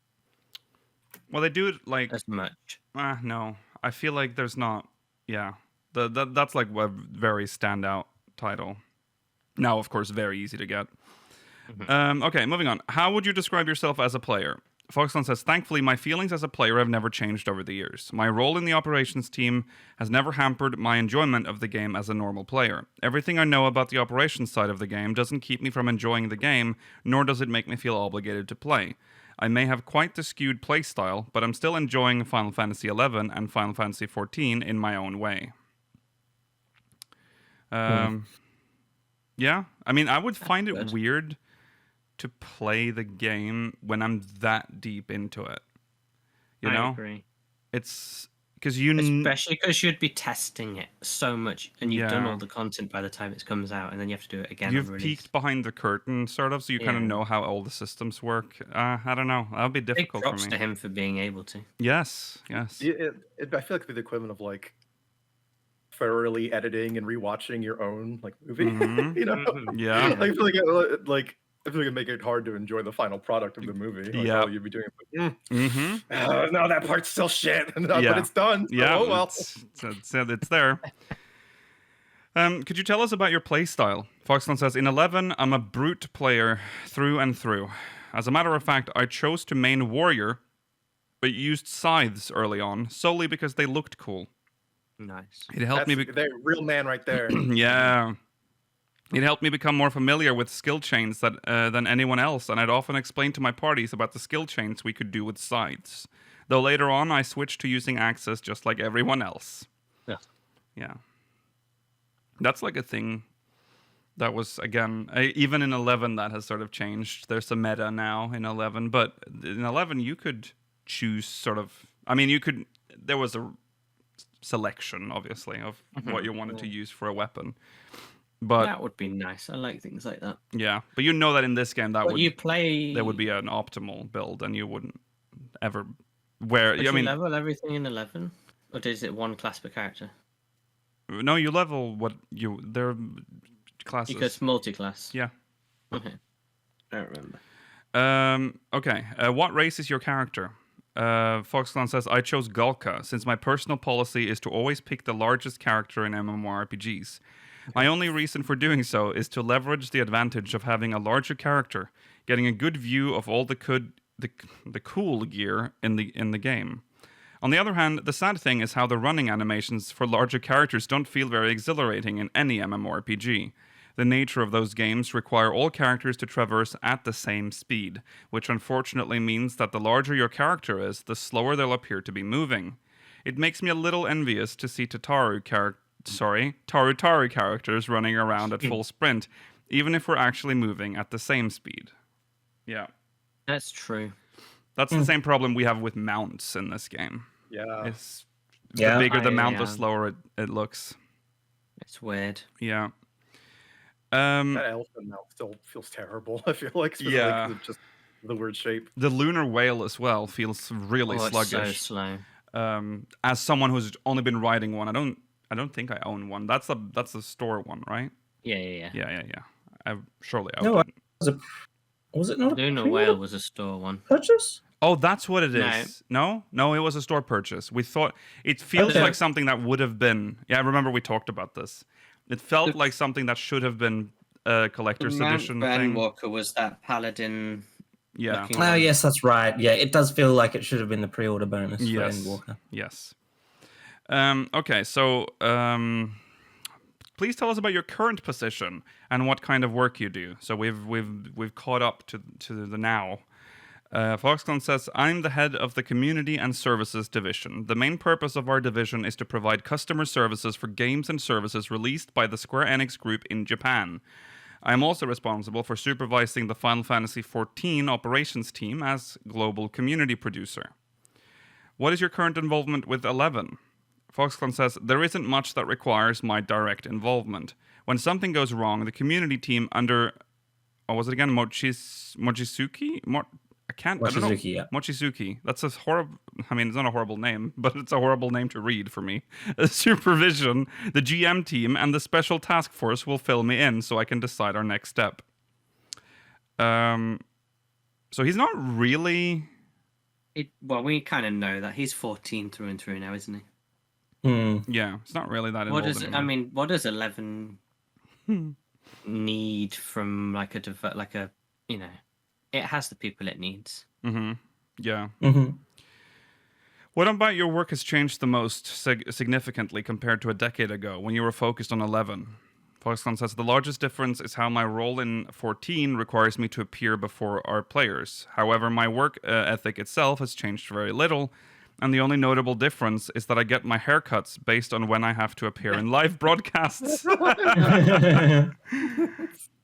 Well, they do it like as much. No, I feel like there's not. Yeah, that's like a very standout title. Now, of course, very easy to get. Okay, moving on. How would you describe yourself as a player? Foxclon says, thankfully, my feelings as a player have never changed over the years. My role in the operations team has never hampered my enjoyment of the game as a normal player. Everything I know about the operations side of the game doesn't keep me from enjoying the game, nor does it make me feel obligated to play. I may have quite the skewed playstyle, but I'm still enjoying Final Fantasy XI and Final Fantasy XIV in my own way. Yeah, I mean, I would find it weird to play the game when I'm that deep into it. You know? I agree. It's because especially because you'd be testing it so much, and you've done Yeah. all the content by the time it comes out, and then you have to do it again. You've on release. peeked behind the curtain, sort of, so you kind of Yeah. know how all the systems work. I don't know. That'll be Big difficult for props me. to him for being able to. Yes, yes. I feel like it'd be the equivalent of like thoroughly editing and rewatching your own like movie. Mhm. You know? Yeah. I feel like I feel like it'd make it hard to enjoy the final product of the movie. Like, Yeah. all you'd be doing is like, Mm-hmm. no, that part's still shit. But Yeah. it's done. So, Yeah, oh well. it's there. Could you tell us about your playstyle? Foxclon says, in 11, I'm a brute player through and through. As a matter of fact, I chose to main warrior, but used scythes early on, solely because they looked cool. Nice. It helped me... They're real man right there. Yeah. It helped me become more familiar with skill chains than anyone else, and I'd often explain to my parties about the skill chains we could do with scythes. Though later on, I switched to using axes just like everyone else. Yeah. Yeah. That's like a thing that was, again, even in 11 that has sort of changed. There's a meta now in 11, but in 11 you could choose sort of... I mean, there was a selection, obviously, of what you wanted to use for a weapon. But that would be nice. I like things like that. yeah, but you know that in this game there would be an optimal build, and you wouldn't ever wear. Would I mean, you level everything in 11, or is it one class per character? no, you level what their classes. Because multi-class. Yeah. Okay. I don't remember. Okay. What race is your character? Foxclon says, I chose Galka, since my personal policy is to always pick the largest character in MMORPGs. My only reason for doing so is to leverage the advantage of having a larger character, getting a good view of all the cool gear in the game. On the other hand, the sad thing is how the running animations for larger characters don't feel very exhilarating in any MMORPG. The nature of those games require all characters to traverse at the same speed, which unfortunately means that the larger your character is, the slower they'll appear to be moving. It makes me a little envious to see Taru characters running around at full sprint, even if we're actually moving at the same speed. Yeah. That's true. That's the same problem we have with mounts in this game. Yeah. The bigger the mount, the slower it looks. It's weird. Yeah. That elephant mount still feels terrible. I feel like, yeah, just the weird shape. The lunar whale as well feels really sluggish. It's so slow. As someone who's only been riding one, I don't think I own one. That's the store one, right? Yeah. Surely I No, would. Was it not? Lunar Whale was a store one. Purchase? Oh, that's what it is. No, it was a store purchase. We thought it feels like something that would have been. Yeah, I remember we talked about this. It felt like something that should have been a collector's edition thing. Walker was that paladin. Yeah. Oh, yes, that's right. Yeah, it does feel like it should have been the pre-order bonus for Endwalker. Yes. Okay, so please tell us about your current position and what kind of work you do. So we've caught up to the now. Foxclon says, I'm the head of the Community and Services Division. The main purpose of our division is to provide customer services for games and services released by the Square Enix Group in Japan. I am also responsible for supervising the Final Fantasy XIV operations team as global community producer. What is your current involvement with 11? Foxclon says, there isn't much that requires my direct involvement. When something goes wrong, the community team under... what was it again? Mochizuki? Mochizuki, yeah. Mochizuki. That's a horrible... I mean, it's not a horrible name, but it's a horrible name to read for me. Supervision, the GM team, and the special task force will fill me in so I can decide our next step. So he's not really... Well, we kind of know that. He's 14 through and through now, isn't he? Yeah, it's not really that involved anymore. What does 11 need from it has the people it needs. Mm-hmm. Yeah. Mm-hmm. What about your work has changed the most significantly compared to a decade ago when you were focused on 11? Foxclon says, the largest difference is how my role in 14 requires me to appear before our players. However, my work ethic itself has changed very little, and the only notable difference is that I get my haircuts based on when I have to appear in live broadcasts.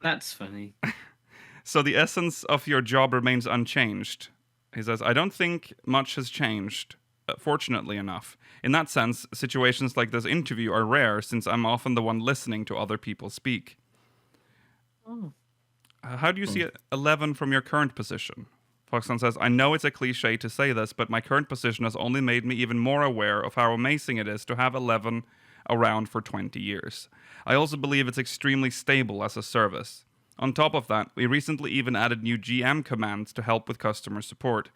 That's funny. So the essence of your job remains unchanged. He says, I don't think much has changed, fortunately enough. In that sense, situations like this interview are rare since I'm often the one listening to other people speak. Oh. How do you see 11 from your current position? Foxclon says, I know it's a cliche to say this, but my current position has only made me even more aware of how amazing it is to have 11 around for 20 years. I also believe it's extremely stable as a service. On top of that, we recently even added new GM commands to help with customer support.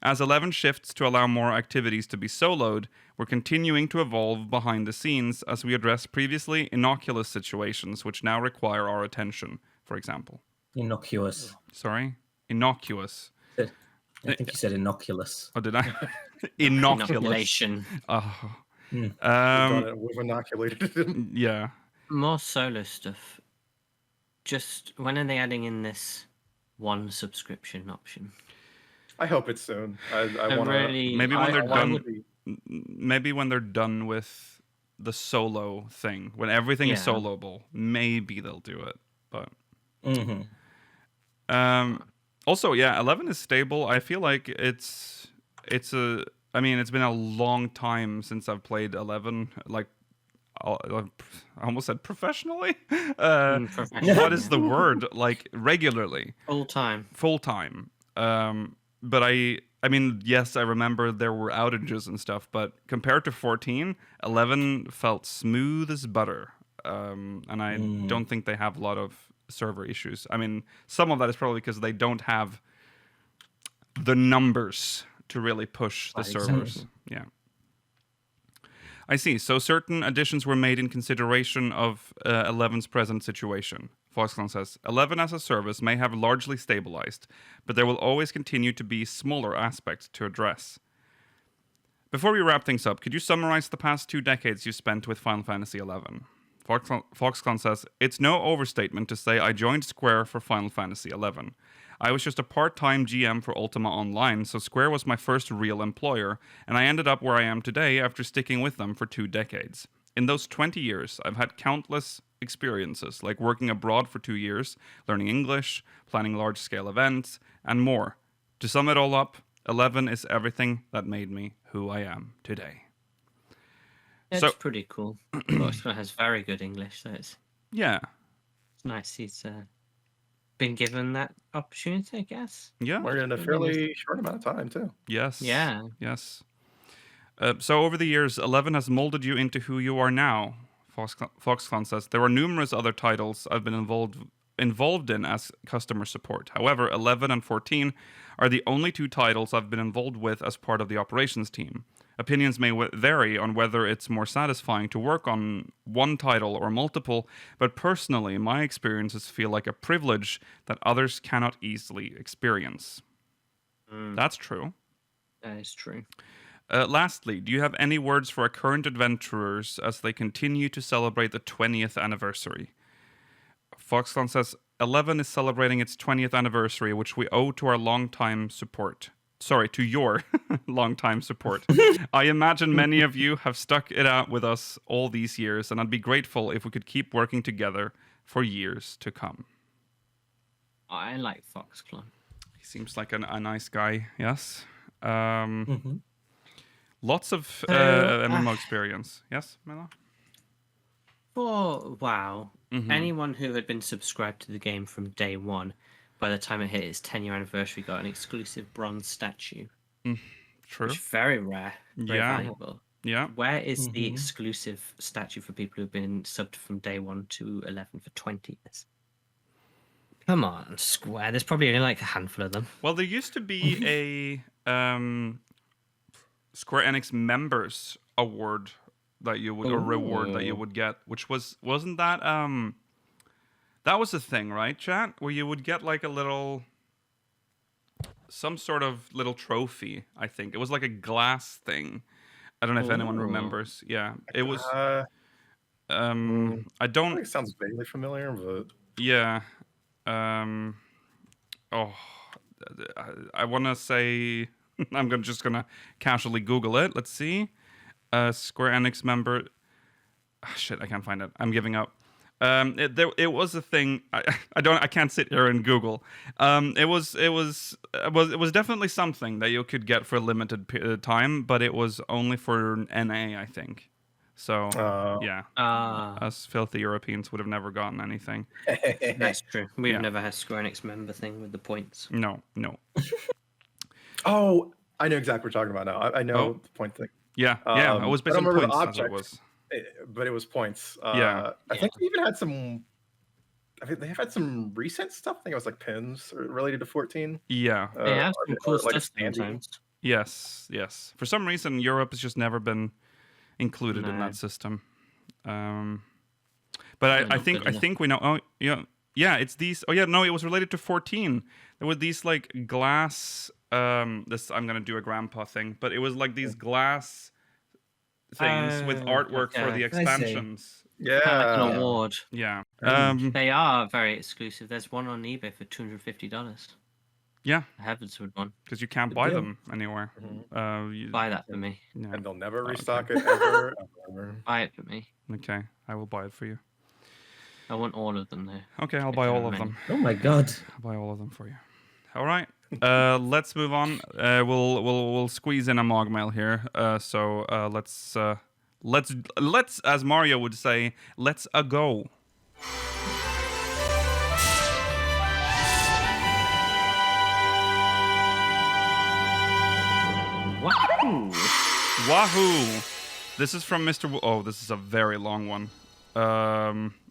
As 11 shifts to allow more activities to be soloed, we're continuing to evolve behind the scenes as we address previously innocuous situations which now require our attention, for example. Innocuous. Sorry? Innocuous. I think you said innocuous. Oh, did I? Innocuous. Inoculation. Oh. We've inoculated him. Yeah. More solo stuff. Just when are they adding in this one subscription option? I hope it's soon. I want really, maybe when they're done. be... Maybe when they're done with the solo thing, when everything is soloable, maybe they'll do it. But also, yeah, 11 is stable. I feel like it's a. I mean, it's been a long time since I've played 11. Like, I almost said professionally. What is the word? Like regularly. Full time. Full time. But I mean, yes, I remember there were outages and stuff, but compared to 14, 11 felt smooth as butter. And I don't think they have a lot of server issues. I mean, some of that is probably because they don't have the numbers to really push the servers. Yeah. I see. So certain additions were made in consideration of 11's present situation. Foxclon says, 11 as a service may have largely stabilized, but there will always continue to be smaller aspects to address. Before we wrap things up, could you summarize the past 2 decades you spent with Final Fantasy XI? Foxclon says, it's no overstatement to say I joined Square for Final Fantasy XI. I was just a part-time GM for Ultima Online, so Square was my first real employer, and I ended up where I am today after sticking with them for 2 decades. In those 20 years, I've had countless experiences, like working abroad for 2 years, learning English, planning large-scale events, and more. To sum it all up, 11 is everything that made me who I am today. It's pretty cool. Foxclon has very good English, so it's nice he's been given that opportunity, I guess. Yeah. We're in a fairly short amount of time, too. Yes. Yeah. Yes. So over the years, 11 has molded you into who you are now. Foxclon says, there are numerous other titles I've been involved in as customer support. However, 11 and 14 are the only 2 titles I've been involved with as part of the operations team. Opinions may vary on whether it's more satisfying to work on one title or multiple, but personally, my experiences feel like a privilege that others cannot easily experience. That's true. That is true. Lastly, do you have any words for our current adventurers as they continue to celebrate the 20th anniversary? Foxclon says, 11 is celebrating its 20th anniversary, which we owe to our long-time support. Sorry, to your long-time support. I imagine many of you have stuck it out with us all these years, and I'd be grateful if we could keep working together for years to come. I like Foxclon. He seems like a nice guy, yes. Lots of MMO experience. Yes, Mela? For WoW, anyone who had been subscribed to the game from day one, by the time it hit its 10-year anniversary, got an exclusive bronze statue. True. Which is very rare. Very valuable. Yeah. Where is the exclusive statue for people who've been subbed from day 1 to 11 for 20 years? Come on, Square. There's probably only like a handful of them. Well, there used to be a Square Enix members award that you would, or reward that you would get, which wasn't that that was a thing, right, chat? Where you would get like some sort of little trophy, I think. It was like a glass thing. I don't know if anyone remembers. Yeah, it was. I don't. think it sounds vaguely familiar, but Yeah. Oh, I want to say just gonna casually Google it. Let's see. Square Enix member. Shit, I can't find it. I'm giving up. It was a thing. I can't sit here and Google. It was definitely something that you could get for a limited time, but it was only for NA, I think. So yeah, us filthy Europeans would have never gotten anything. That's true. We've never had Square Enix member thing with the points. No. Oh, I know exactly what you're talking about now. I know the point thing. Yeah, it was based on points. That's what it was. But it was points. Yeah. I think we even had some. I think they have had some recent stuff. I think it was like pins related to 14. Yeah. They have some cool like stuff sometimes. Yes. For some reason, Europe has just never been included in that system. But I think we know. Oh yeah. It's these. Oh yeah, no, it was related to 14. There were these like glass. This I'm gonna do a grandpa thing, but it was like these glass things with artwork for the expansions. Yeah, like an award. Yeah. They are very exclusive. There's one on eBay for $250. Yeah, Heavenswood one. Because you can't buy them anywhere. Buy that for me. Yeah. And they'll never restock it ever. Buy it for me. Okay, I will buy it for you. I want all of them though. Okay, I'll buy all of them. Oh my god! I'll buy all of them for you. All right. Let's move on. We'll squeeze in a MogMail here. So let's, as Mario would say, let's go. Wahoo! This is from Mr. Oh, this is a very long one.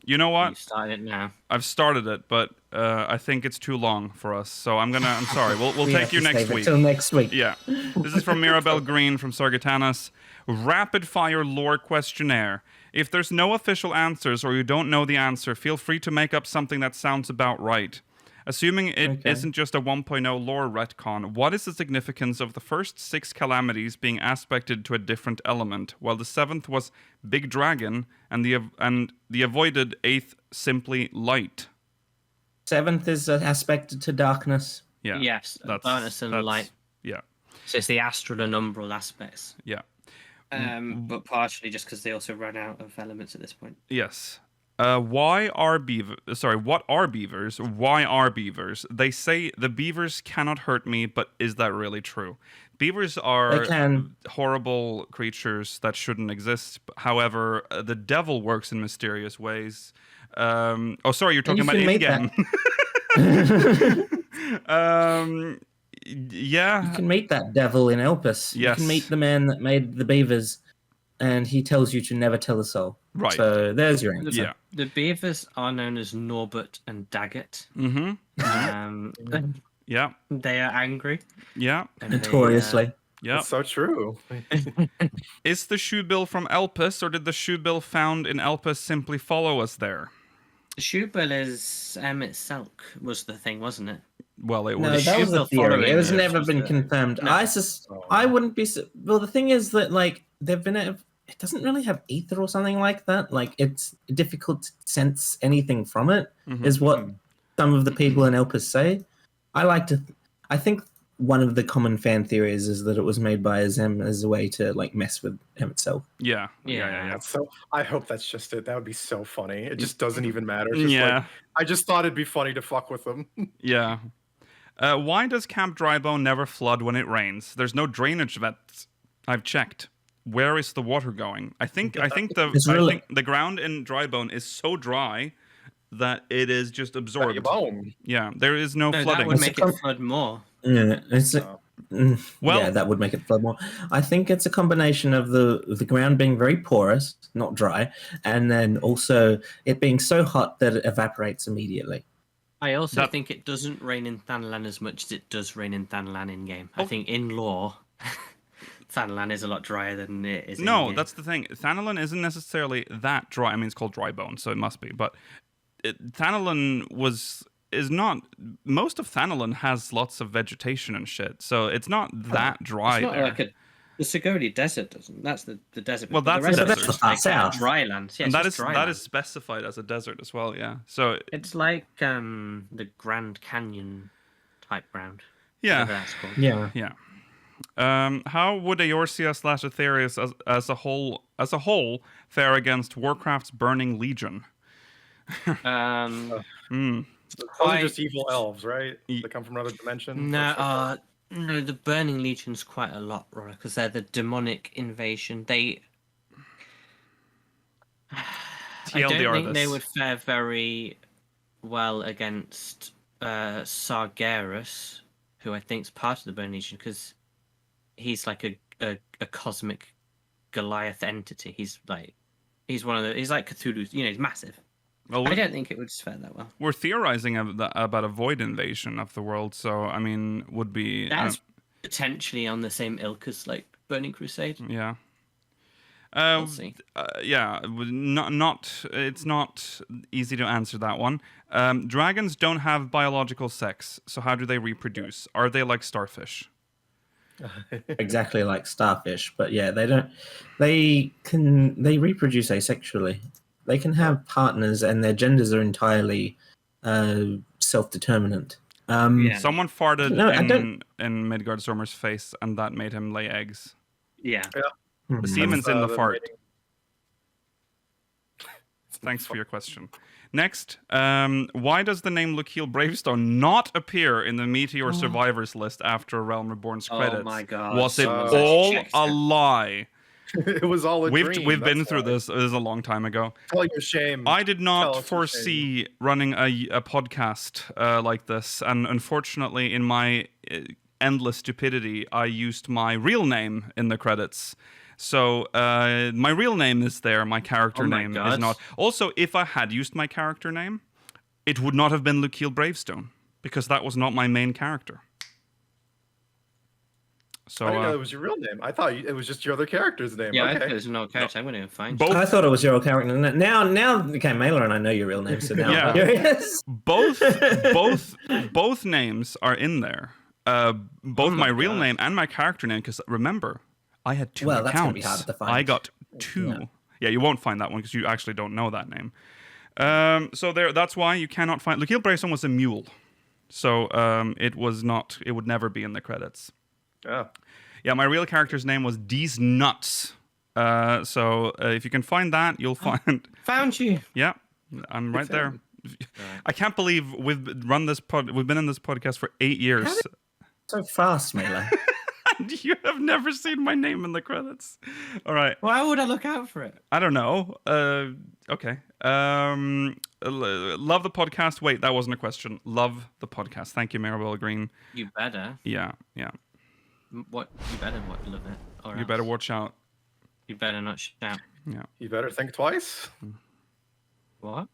You know what? You started it now. I've started it, but I think it's too long for us. So I'm sorry. We'll take you next week. Until next week. Yeah. This is from Mirabelle Green from Sargatanas. Rapid fire lore questionnaire. If there's no official answers or you don't know the answer, feel free to make up something that sounds about right. Assuming it isn't just a 1.0 lore retcon, what is the significance of the first 6 calamities being aspected to a different element, while the 7th was Big Dragon and the avoided 8th simply light? 7th is aspected to darkness. Yeah. Yes, darkness and light. Yeah. So it's the astral and umbral aspects. Yeah. But partially just because they also ran out of elements at this point. Yes. What are beavers? Why are beavers? They say the beavers cannot hurt me, but is that really true? Beavers are horrible creatures that shouldn't exist. However, the devil works in mysterious ways. Oh, sorry, you're talking about in-game. Yeah. You can meet that devil in Elpis. Yes. You can meet the man that made the beavers, and he tells you to never tell a soul. Right. So there's your answer. Yeah. The beavers are known as Norbert and Daggett. Mm-hmm. Yeah. They are angry. Yeah. Notoriously. Yeah. That's so true. Is the shoe bill from Elpis, or did the shoe bill found in Elpis simply follow us there? The shoe bill is Silk was the thing, wasn't it? Well, it was. No, that was a theory. It has never been confirmed. No. I wouldn't be. Well, the thing is that they've been. It doesn't really have ether or something like that. Like it's difficult to sense anything from it. Is what some of the people in Elpis say. I think one of the common fan theories is that it was made by Azem as a way to mess with him itself. Yeah. So I hope that's just it. That would be so funny. It just doesn't even matter. It's just I just thought it'd be funny to fuck with them. Yeah. Why does Camp Drybone never flood when it rains? There's no drainage vents. I've checked. Where is the water going? I think the ground in Drybone is so dry that it is just absorbed. Yeah, there is no flooding. That would make it flood more. Yeah, that would make it flood more. I think it's a combination of the ground being very porous, not dry, and then also it being so hot that it evaporates immediately. I also think it doesn't rain in Thanalan as much as it does rain in Thanalan in game. I think in lore, Thanalan is a lot drier than it is. No, that's the thing. Thanalan isn't necessarily that dry. I mean, it's called Drybone, so it must be. But Thanalan is not. Most of Thanalan has lots of vegetation and shit, so it's not that dry. It's not there. like The Sigodi Desert doesn't. That's the desert. Well, but that's the rest a of it's desert. just That's like south. dry land. Yeah, and it's that just is dry that land. is specified as a desert as well. Yeah. So It's like the Grand Canyon type ground. yeah, Whatever that's called. Yeah. yeah. How would Eorzea/Aetherius as a whole fare against Warcraft's Burning Legion? Those are just evil elves, right? They come from another dimension. No, no, the Burning Legion's quite a lot, Rora, because they're the demonic invasion. I don't think they would fare very well against Sargeras, who I think is part of the Burning Legion, because he's like a cosmic Goliath entity. He's like Cthulhu. He's massive. Well, I don't think it would fare that well. We're theorizing about a void invasion of the world, so I mean, would be That's potentially on the same ilk as like Burning Crusade. yeah. We'll see. Yeah, it's not easy to answer that one. Dragons don't have biological sex, so how do they reproduce? Are they like starfish? Exactly like starfish, but yeah, they don't. They reproduce asexually. They can have partners, and their genders are entirely self-determinant. Someone farted in Midgard Stormer's face, and that made him lay eggs. Yeah. The semen's in the fart. mating. Thanks for your question. Next, why does the name Lukiel Bravestone not appear in the Meteor Survivors list after Realm Reborn's credits? Oh my god. Was it someone's all checked a it. lie? It was all a dream. We've been that's through why. this. It was a long time ago. Tell your shame. I did Tell not us your foresee running a podcast like this, and unfortunately, in my endless stupidity, I used my real name in the credits. So my real name is there. My character name is not. Also, if I had used my character name, it would not have been Lukiel Bravestone because that was not my main character. So I didn't know it was your real name. I thought it was just your other character's name. Yeah, I okay. thought it was no character. I'm going to find Both- I thought it was your character. Now, okay, Mailer, and I know your real name, so now Yeah. I'm curious. both names are in there. Both my real name and my character name. Because remember, I had two Well, that's gonna accounts. be hard to find. I got two. Yeah, you won't find that one because you actually don't know that name. So that's why you cannot find. Lukiel Bravestone was a mule, so it was not. It would never be in the credits. Oh. Yeah, my real character's name was D's Nuts. So if you can find that, you'll find. Found you. Yeah, I'm right there. I can't believe we've been in this podcast for 8 years. So fast, Mailer. And you have never seen my name in the credits. All right. Why would I look out for it? I don't know. Okay. Love the podcast. Wait, that wasn't a question. Love the podcast. Thank you, Maribel Green. You better. Yeah. What? You better love it. Or You else. better watch out. You better not shout. Yeah. You better think twice. What?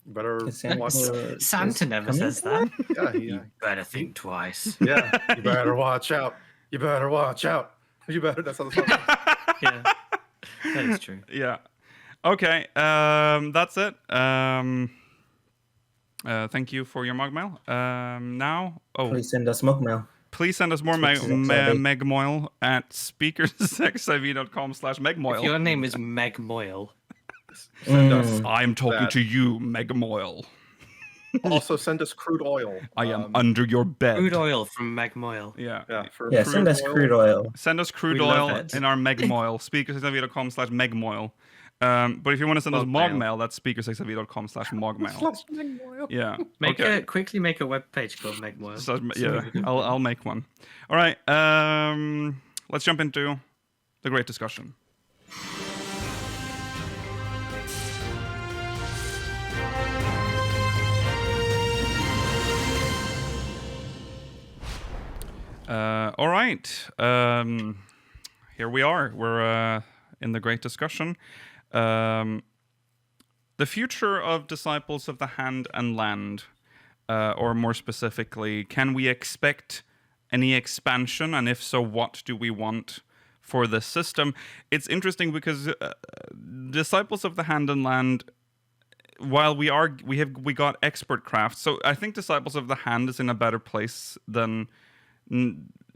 You better watch. Santa never says that. Yeah, You better think twice. yeah. You better watch out. You better watch out. You better. That's how the song goes. Yeah, that is true. Yeah. Okay. That's it. Thank you for your MogMail. Now. Oh. Please send us MogMail. Please send us more megmoil at speakersxiv.com/megmoil. If your name is Meg Moyle. Send us. I'm talking that. to you, Megmoil. Also, send us crude oil. I am under your bed. Crude oil from Meg Moyle. Yeah. Yeah, send us crude oil. Send us crude We love oil it. in our Megmoil. speakersxiv.com/megmoil. But if you want to send us MogMail, that's speakersxiv.com/mogmail. Yeah. Quickly make a web page called Meg Moyle. So, yeah, I'll make one. All right. Let's jump into the great discussion. All right. Here we are. We're in the great discussion. The future of Disciples of the Hand and Land, or more specifically, can we expect any expansion? And if so, what do we want for this system? It's interesting because Disciples of the Hand and Land, while we got expert craft, so I think Disciples of the Hand is in a better place than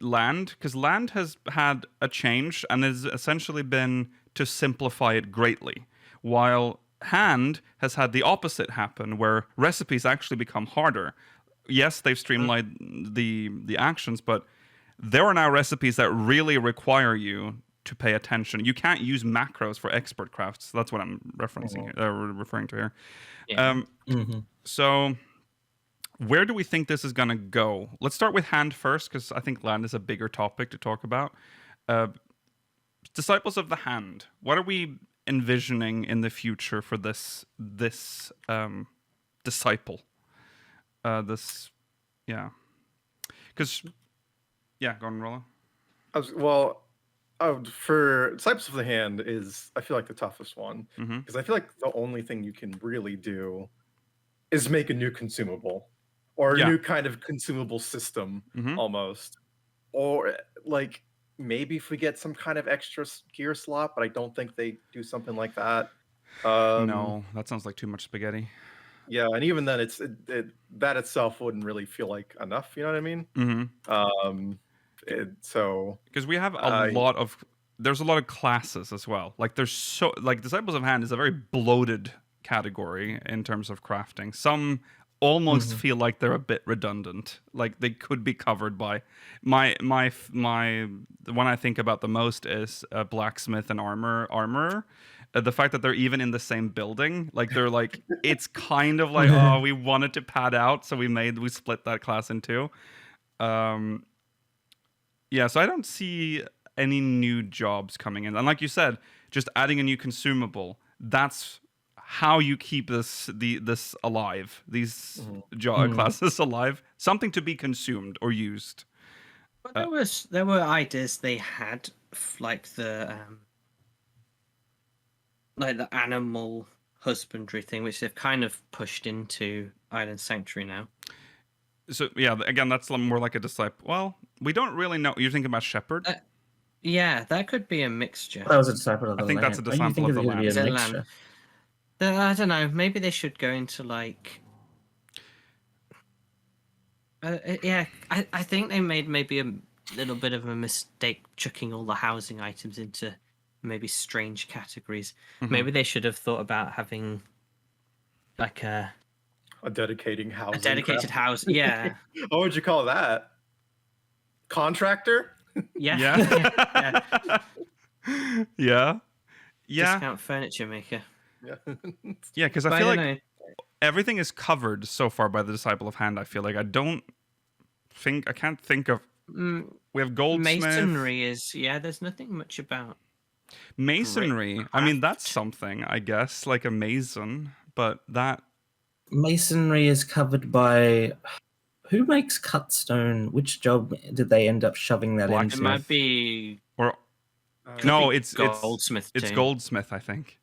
Land, because Land has had a change and has essentially been to simplify it greatly, while Hand has had the opposite happen, where recipes actually become harder. Yes, they've streamlined the actions, but there are now recipes that really require you to pay attention. You can't use macros for expert crafts. That's what I'm referencing referring to here. Yeah. So where do we think this is going to go? Let's start with Hand first, because I think Land is a bigger topic to talk about. Disciples of the Hand, what are we envisioning in the future for this disciple? Because go on, Rollo. For Disciples of the Hand is, I feel like, the toughest one, Mm-hmm. because I feel like the only thing you can really do is make a new consumable or a new kind of consumable system, almost, or like maybe if we get some kind of extra gear slot, but I don't think they do something like that. No, that sounds like too much spaghetti. Yeah, and even then, that itself wouldn't really feel like enough. You know what I mean? Mm-hmm. Because we have there's a lot of classes as well. Like Disciples of Hand is a very bloated category in terms of crafting. Some almost feel like they're a bit redundant. Like they could be covered by the one I think about the most is blacksmith and armorer. The fact that they're even in the same building, like they're like, it's kind of like, oh, we wanted to pad out, so we split that class in two. So I don't see any new jobs coming in. And like you said, just adding a new consumable, that's how you keep this alive, these classes alive. Something to be consumed or used. But there were ideas they had, like the animal husbandry thing, which they've kind of pushed into Island Sanctuary now. So yeah, again, that's more like a disciple. Well, we don't really know. You're thinking about shepherd? Yeah, that could be a mixture. That was a disciple of the I think land. that's a disciple of the land. Is it a mixture? I don't know. Maybe they should go into like. I think they made maybe a little bit of a mistake chucking all the housing items into maybe strange categories. Maybe they should have thought about having like a dedicated house. Yeah. What would you call that? Contractor? Yeah. Yeah. Discount furniture maker. Yeah, because I feel like everything is covered so far by the Disciple of Hand. I feel like I can't think of. We have goldsmith. Masonry is there's nothing much about masonry. I mean, that's something, I guess, like a mason, but that masonry is covered by who makes cut stone? Which job did they end up shoving that into? It might be it's goldsmith. It's goldsmith, I think.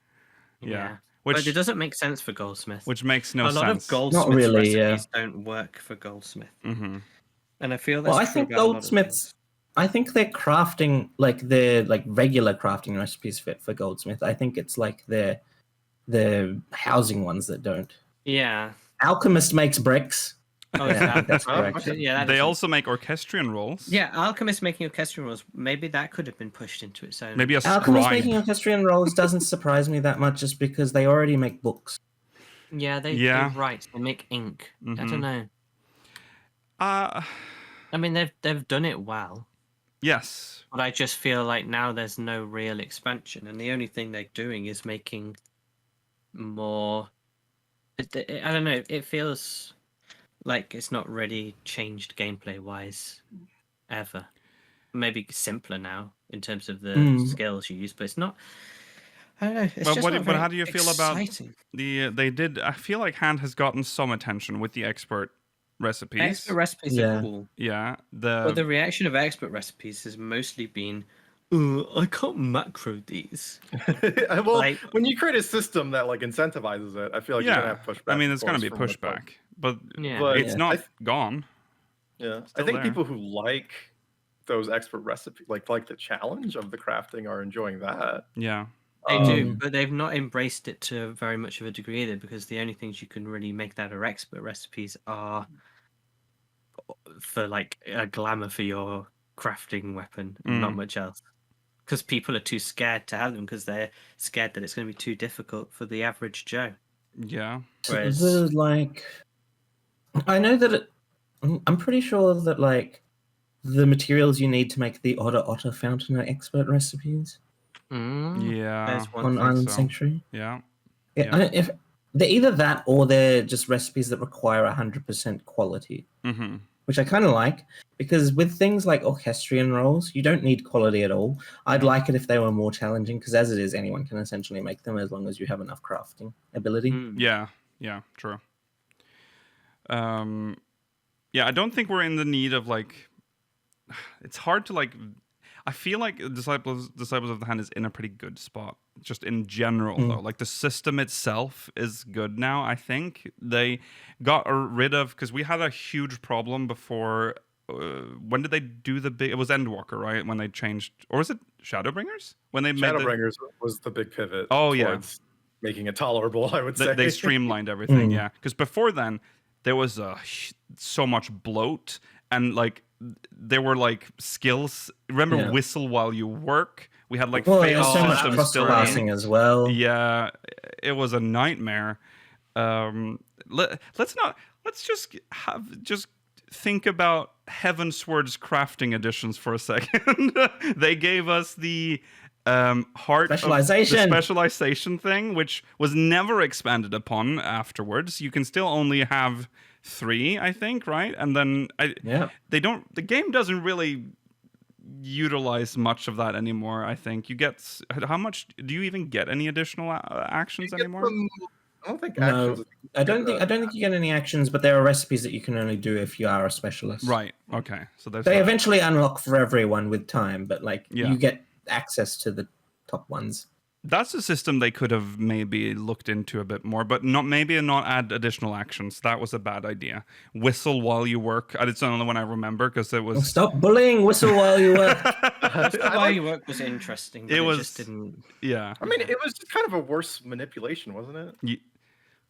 Yeah. But it doesn't make sense for goldsmith. Which makes no sense. A lot of goldsmith recipes don't work for goldsmith. Mm-hmm. And I feel that's I think goldsmiths. I think they're crafting their regular crafting recipes fit for goldsmith. I think it's like the housing ones that don't. Yeah. Alchemist makes bricks. Oh, yeah, that's correct. Okay. Yeah, they also make orchestrion rolls. Yeah, Alchemist making orchestrion rolls. Maybe that could have been pushed into its own. Maybe Alchemist making orchestrion rolls doesn't surprise me that much, just because they already make books. Yeah, they write. They make ink. I don't know. I mean, they've done it well. Yes. But I just feel like now there's no real expansion, and the only thing they're doing is making more. I don't know. It feels like it's not really changed gameplay wise ever. Maybe simpler now in terms of the skills you use, but it's not. I don't know. But how do you feel about they did? I feel like Hand has gotten some attention with the expert recipes. Expert recipes are cool. Yeah. But the reaction of expert recipes has mostly been, I can't macro these. Well, when you create a system that incentivizes it, I feel like you're gonna have pushback. I mean, it's gonna be pushback, but it's not gone. Yeah, I think people who like those expert recipes, like the challenge of the crafting, are enjoying that. Yeah. They do, but they've not embraced it to very much of a degree either, because the only things you can really make that are expert recipes are for a glamour for your crafting weapon and not much else. Because people are too scared to have them because they're scared that it's going to be too difficult for the average Joe. Yeah. Whereas, I know that I'm pretty sure that like the materials you need to make the otter fountain are expert recipes. Yeah. there's one On thing. Island Sanctuary. Yeah. Yeah, if they're either that or they're just recipes that require 100% quality, which I kind of like because with things like orchestrion rolls, you don't need quality at all. I'd like it if they were more challenging because as it is, anyone can essentially make them as long as you have enough crafting ability. Yeah. Yeah. True. Yeah, I don't think we're in the need of like. It's hard to like. I feel like Disciples of the Hand is in a pretty good spot, just in general though. Like the system itself is good now. I think they got rid of because we had a huge problem before. When did they do the big? It was Endwalker, right? When they changed, or was it Shadowbringers? When they made Shadowbringers was the big pivot. Oh yeah, towards making it tolerable. I would say they streamlined everything. Yeah, because before then there was so much bloat and like. There were like skills. Remember whistle while you work? We had like fail so much systems cross still classing as well. Yeah, it was a nightmare. Let's just think about Heavensward's crafting editions for a second. They gave us the heart specialization. The specialization thing, which was never expanded upon afterwards. You can still only have 3, I think, right? And then the game doesn't really utilize much of that anymore. I think you get how much do you even get any additional actions anymore? I don't think no, actions. I don't think you get any actions, but there are recipes that you can only do if you are a specialist. Right. Okay. So they eventually unlock for everyone with time, but like you get access to the top ones. That's a system they could have maybe looked into a bit more, but not add additional actions. That was a bad idea. Whistle while you work. It's the only one I remember because it was. Stop bullying! Whistle while you work. Whistle while you work was interesting. But it just didn't. Yeah. I mean, it was just kind of a worse manipulation, wasn't it?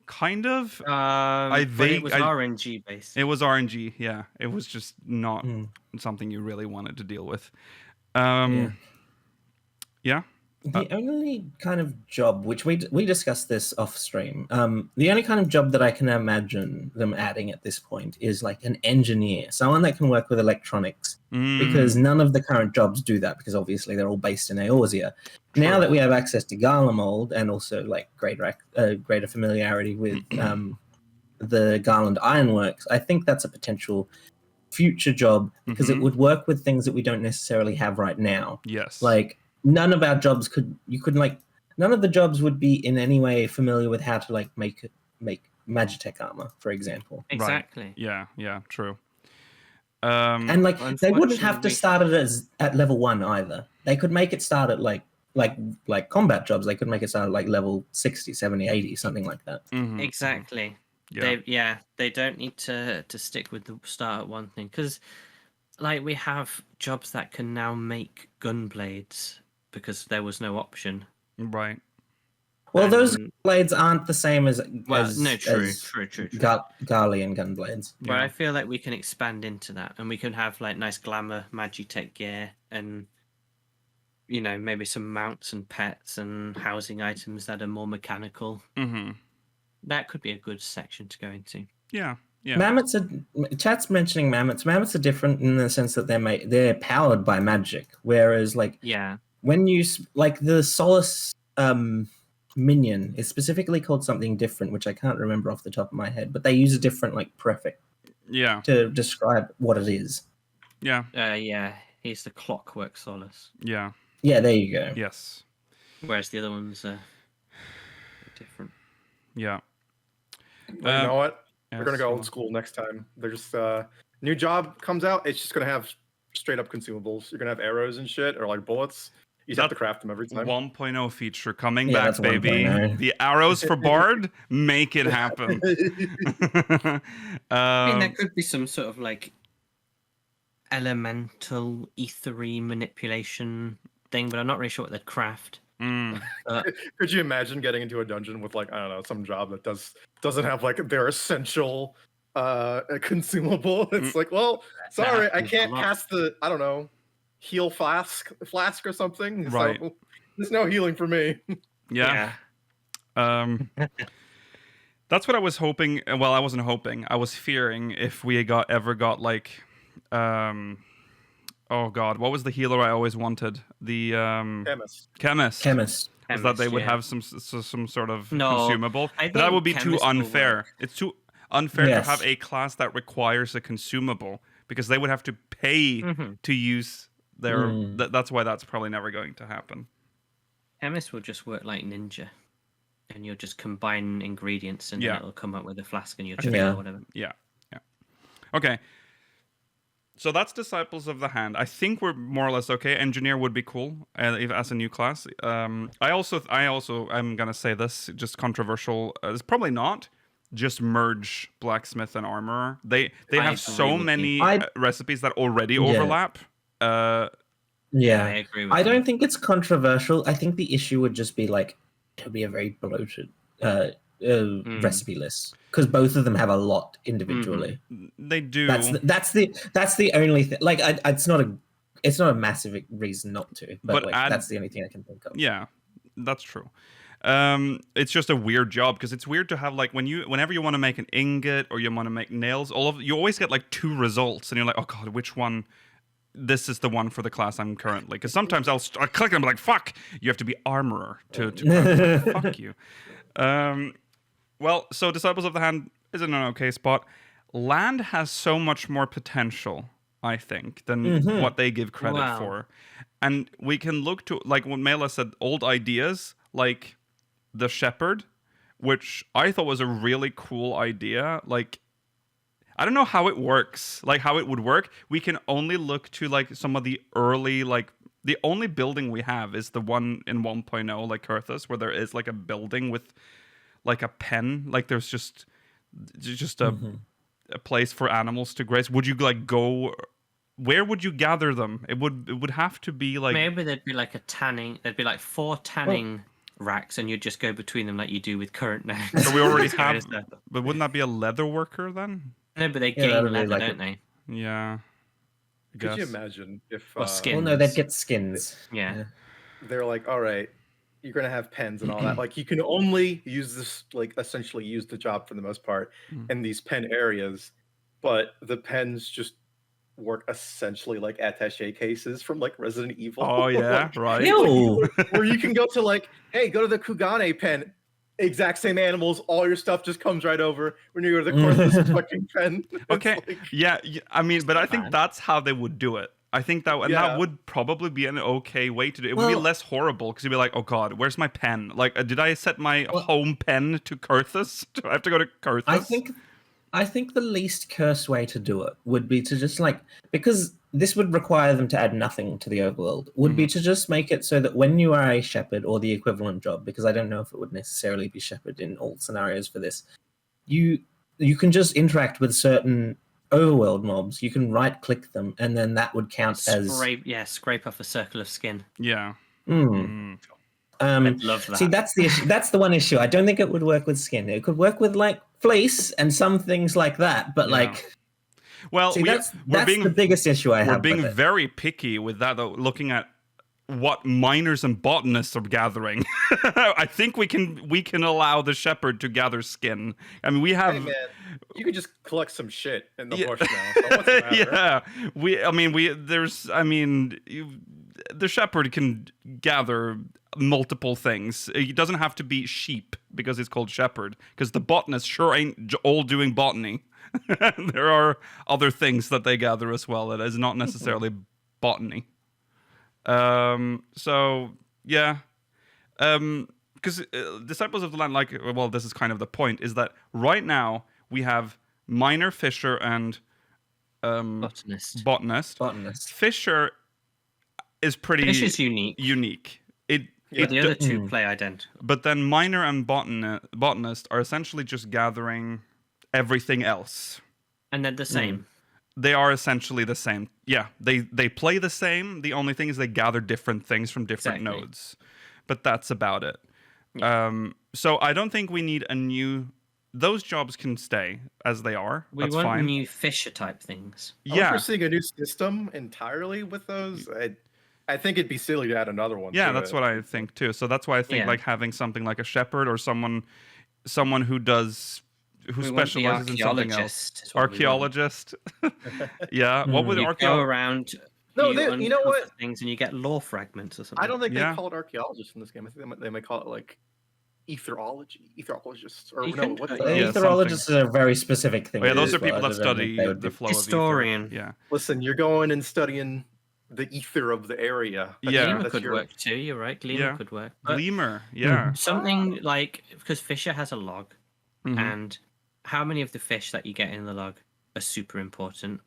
Kind of. But it was RNG based. It was RNG. Yeah. It was just not something you really wanted to deal with. Yeah. The only kind of job, which we discussed this off stream, the only kind of job that I can imagine them adding at this point is like an engineer, someone that can work with electronics, because none of the current jobs do that because obviously they're all based in Eorzea. Sure. Now that we have access to Garlemald and also like greater familiarity with the Garland Ironworks, I think that's a potential future job because it would work with things that we don't necessarily have right now. Yes. Like none of our jobs none of the jobs would be in any way familiar with how to like make Magitech armor, for example. Exactly. Right. Yeah, true. And like they wouldn't have to start it at level 1 either. They could make it start at like combat jobs. They could make it start at like level 60, 70, 80, something like that. Exactly. Yeah. They don't need to stick with the start at one thing because like we have jobs that can now make gun blades because there was no option. Right. Well, those blades aren't the same as true. Garlean gun blades. But I feel like we can expand into that, and we can have like nice glamour Magitech gear, and maybe some mounts and pets and housing items that are more mechanical. That could be a good section to go into. Yeah. Mammoths chat's mentioning mammoths. Mammoths are different in the sense that they're powered by magic, whereas when you like the Solace minion is specifically called something different, which I can't remember off the top of my head, but they use a different like prefix to describe what it is. He's the Clockwork Solace. Yeah, there you go. Yes, whereas the other ones are different. Yeah. You know what? We're gonna go old school next time. They're just new job comes out. It's just gonna have straight up consumables. You're gonna have arrows and shit, or like bullets. You just have to craft them every time. 1.0 feature coming back, baby. The arrows for Bard, make it happen. I mean, there could be some sort of like elemental ethery manipulation thing, but I'm not really sure what they'd craft. Could you imagine getting into a dungeon with like, I don't know, some job that doesn't have like their essential consumable? It's like, well, sorry, I can't cast the, I don't know, heal flask or something. Right. So there's no healing for me. Yeah. That's what I was hoping. Well, I wasn't hoping. I was fearing if we ever got like, oh god, what was the healer I always wanted? The chemist. Was that they would have some sort of consumable? I That would be think too chemist will unfair. work. It's too unfair to Yes. have a class that requires a consumable because they would have to pay to use their. That's why that's probably never going to happen. Chemist will just work like ninja, and you'll just combine ingredients, and then it'll come up with a flask, and you'll drink it or whatever. Yeah. Okay. So that's Disciples of the Hand. I think we're more or less okay. Engineer would be cool as a new class. I also I'm gonna say this, just controversial. It's probably not. Just merge blacksmith and armorer. They have so many recipes that already overlap. Yeah, I agree with I don't think it's controversial. I think the issue would just be like it'll be a very bloated recipe list because both of them have a lot individually. They do. That's the only thing. Like, it's not a massive reason not to, but like, that's the only thing I can think of. Yeah, that's true. It's just a weird job because it's weird to have like whenever you want to make an ingot or you want to make nails, you always get like 2 results, and you're like, oh god, which one? This is the one for the class I'm currently. Because sometimes I'll click and I'm like, fuck, you have to be armorer to fuck you. Well, so Disciples of the Hand is in an okay spot. Land has so much more potential, I think, than what they give credit for. And we can look to, like what Mela said, old ideas, like the Shepherd, which I thought was a really cool idea. Like, I don't know how it works, like how it would work. We can only look to like some of the early, like the only building we have is the one in 1.0, like Kurthus, where there is like a building with like a pen. Like there's just a place for animals to graze. Would you like go? Where would you gather them? It would have to be like maybe there'd be like there'd be like 4 tanning racks, and you'd just go between them like you do with current now. So we already have. But wouldn't that be a leather worker then? No, but they gain leather, don't they? Yeah. Could you imagine if? skins. Well, no, they'd get skins. Yeah. They're like, all right, you're gonna have pens and all that. Like, you can only use this, like, essentially use the job for the most part in these pen areas, but the pens just work essentially like attaché cases from like Resident Evil. Oh yeah, like, right. No. where you can go to like, hey, go to the Kugane pen. Exact same animals, all your stuff just comes right over when you go to the Corpus fucking pen. Okay, yeah, I mean, but I think that's how they would do it. I think that would probably be an okay way to do it. It would be less horrible because you'd be like, oh god, where's my pen? Like, did I set my home pen to Kurthus? Do I have to go to Kurthus? I think the least cursed way to do it would be to just like, because this would require them to add nothing to the overworld, would be to just make it so that when you are a shepherd or the equivalent job, because I don't know if it would necessarily be shepherd in all scenarios for this, you can just interact with certain overworld mobs. You can right click them, and then that would count as scrape off a circle of skin. Yeah. I'd love that. See, that's the issue. That's the one issue. I don't think it would work with skin. It could work with like fleece and some things like that, but like. Well, see, that's the biggest issue I have. We're being very picky with that, though. Looking at what miners and botanists are gathering, I think we can allow the shepherd to gather skin. I mean, we have. Hey man, you could just collect some shit in the bush now. So what's the matter? The shepherd can gather multiple things. It doesn't have to be sheep because it's called shepherd. Because the botanists sure ain't all doing botany. There are other things that they gather as well that is not necessarily botany. So yeah, because Disciples of the Land, like, well, this is kind of the point, is that right now we have miner, fisher, and botanist. Fisher is pretty. Fisher's unique. The other two play identical. But then miner and botanist are essentially just gathering everything else. And they're the same. They are essentially the same. Yeah, they play the same. The only thing is they gather different things from different nodes. But that's about it. Yeah. So I don't think we need a new those jobs can stay as they are. We That's want fine. new Fisher type things. Yeah. We're seeing a new system entirely with those. I think it'd be silly to add another one. Yeah, to that's it. what I think too. So that's why I think Yeah. like having something like a shepherd or someone who We want the specializes in something else. archaeologist is what we want. Archaeologist. Yeah. What would You go archaeologist? around, No, you you know uncover what? things, and you get lore fragments or something. I don't think Yeah. they call it archaeologists in this game. I think they might call it like etherologists, or You no, can- what's yeah, that? Yeah, Etherologists are a very specific thing. Oh, yeah, to those do are as well. people I that don't think study they would the be- flow Historian. of ether. Yeah. Listen, you're going and studying the ether of the area. Yeah. Gleamer that's could your- work too. You're right. Gleamer Yeah. could work. But Gleamer. Yeah. something like, because Fisher has a log, Mhm. and how many of the fish that you get in the log are super important?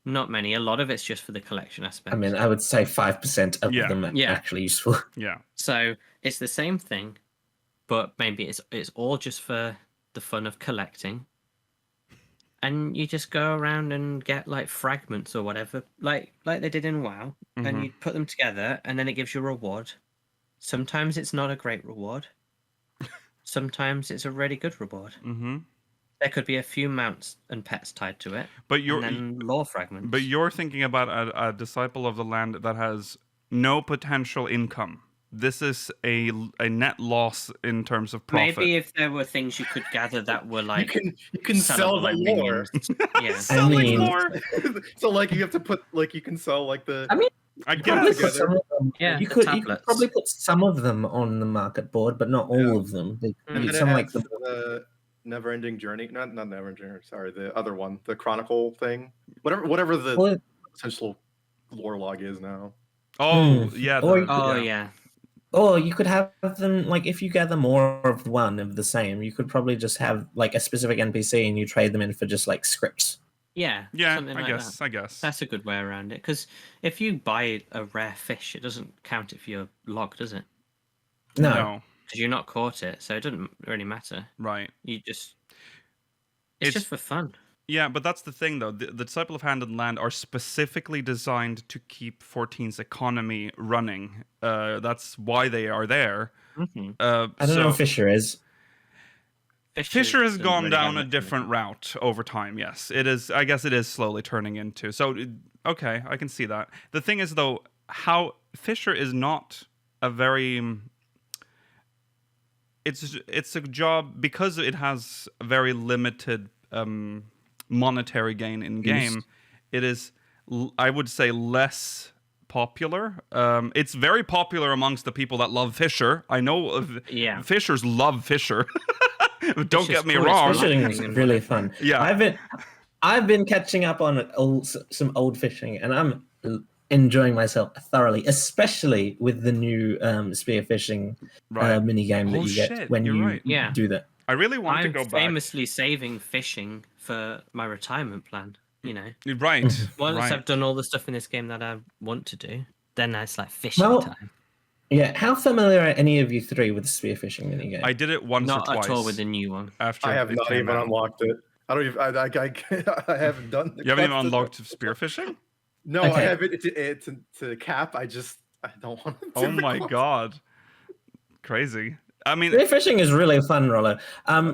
Not many. A lot of it's just for the collection aspect. I mean, I would say 5% of Yeah. them are Yeah. actually useful. Yeah. So it's the same thing, but maybe it's all just for the fun of collecting. And you just go around and get like fragments or whatever, like they did in WoW, Mhm. and you put them together, and then it gives you a reward. Sometimes it's not a great reward. Sometimes it's a really good reward. Mm-hmm. There could be a few mounts and pets tied to it, But you're and then lore fragments. but you're thinking about a disciple of the land that has no potential income. This is a net loss in terms of profit. Maybe if there were things you could gather that were like you can sell sellable the and lore. minions. Yeah. Sell like mean- more. So like you have to put like you can sell like the. I mean, I probably guess. put some of them. Yeah, you the could tablets. probably put some of them on the market board, but not all of them. And then Some it like has the the Never-ending Journey, not Never-ending Journey. Sorry, the other one, the Chronicle thing. Whatever the Well, essential lore log is now. Oh Mm. yeah. Or- the- Oh yeah. yeah. Or you could have them like if you gather more of one of the same, you could probably just have like a specific NPC and you trade them in for just like scripts. Yeah. Yeah, something I like guess. that. I guess. That's a good way around it. Because if you buy a rare fish, it doesn't count it for your log, does it? No. Because you're not caught it, so it doesn't really matter. Right. You just It's- just for fun. Yeah, but that's the thing, though. The Disciple of Hand and Land are specifically designed to keep 14's economy running. That's why they are there. Mm-hmm. I don't know if Fisher is. Fisher has doesn't gone really down have a much of different route over time. Yes, it is. I guess it is slowly turning into. So, okay, I can see that. The thing is, though, how Fisher is not a very. It's a job because it has a very limited monetary gain in game. It is, I would say, less popular. It's very popular amongst the people that love Fisher. I know Fishers love Fisher. Don't get me wrong. Fishing is really fun. Yeah. I've been catching up on some old fishing, and I'm enjoying myself thoroughly, especially with the new spearfishing mini game that you get when you do that. I really want to I'm go back. famously saving fishing for my retirement plan. You know, Right. Once right. I've done all the stuff in this game that I want to do, then it's like fishing Well, time. Yeah, how familiar are any of you three with the spearfishing minigame? I did it once Not or twice. at all with the new one. After I have it not came even out. unlocked it. I don't even. I haven't done. You haven't even custom- unlocked spearfishing? No, I Okay. have it to cap. I don't want to. Oh my god. Crazy. I mean, Spearfishing is really fun, Rollo.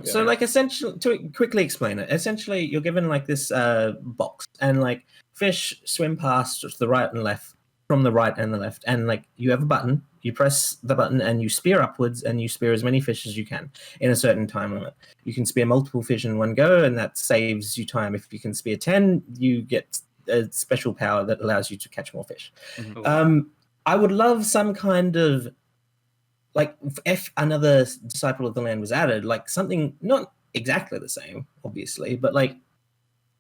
So like essentially, to quickly explain it, essentially you're given like this box, and like fish swim past to the right and left, from the right and the left, and like you have a button. You press the button and you spear upwards, and you spear as many fish as you can in a certain time limit. You can spear multiple fish in one go, and that saves you time. If you can spear 10, you get a special power that allows you to catch more fish. I would love some kind of like if another Disciple of the Land was added, like something not exactly the same, obviously, but like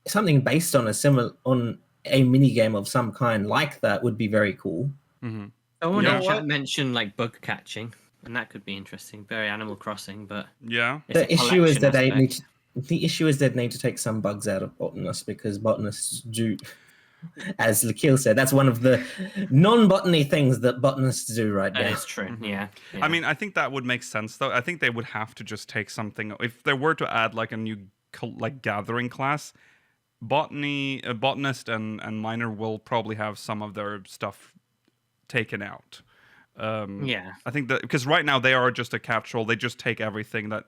something based on a mini game of some kind like that would be very cool. Someone You know in chat what? mentioned like bug catching, and that could be interesting. Very Animal Crossing, but yeah. it's The a issue is that collection aspect. the issue is they'd need to take some bugs out of botanists, because botanists do, as Lakil said, that's one of the non-botany things that botanists do right That now. is true. Yeah. I mean, I think that would make sense, though. I think they would have to just take something. If they were to add like a new like gathering class, botanist and miner will probably have some of their stuff taken out. Yeah. I think that because right now they are just a catch-all. They just take everything that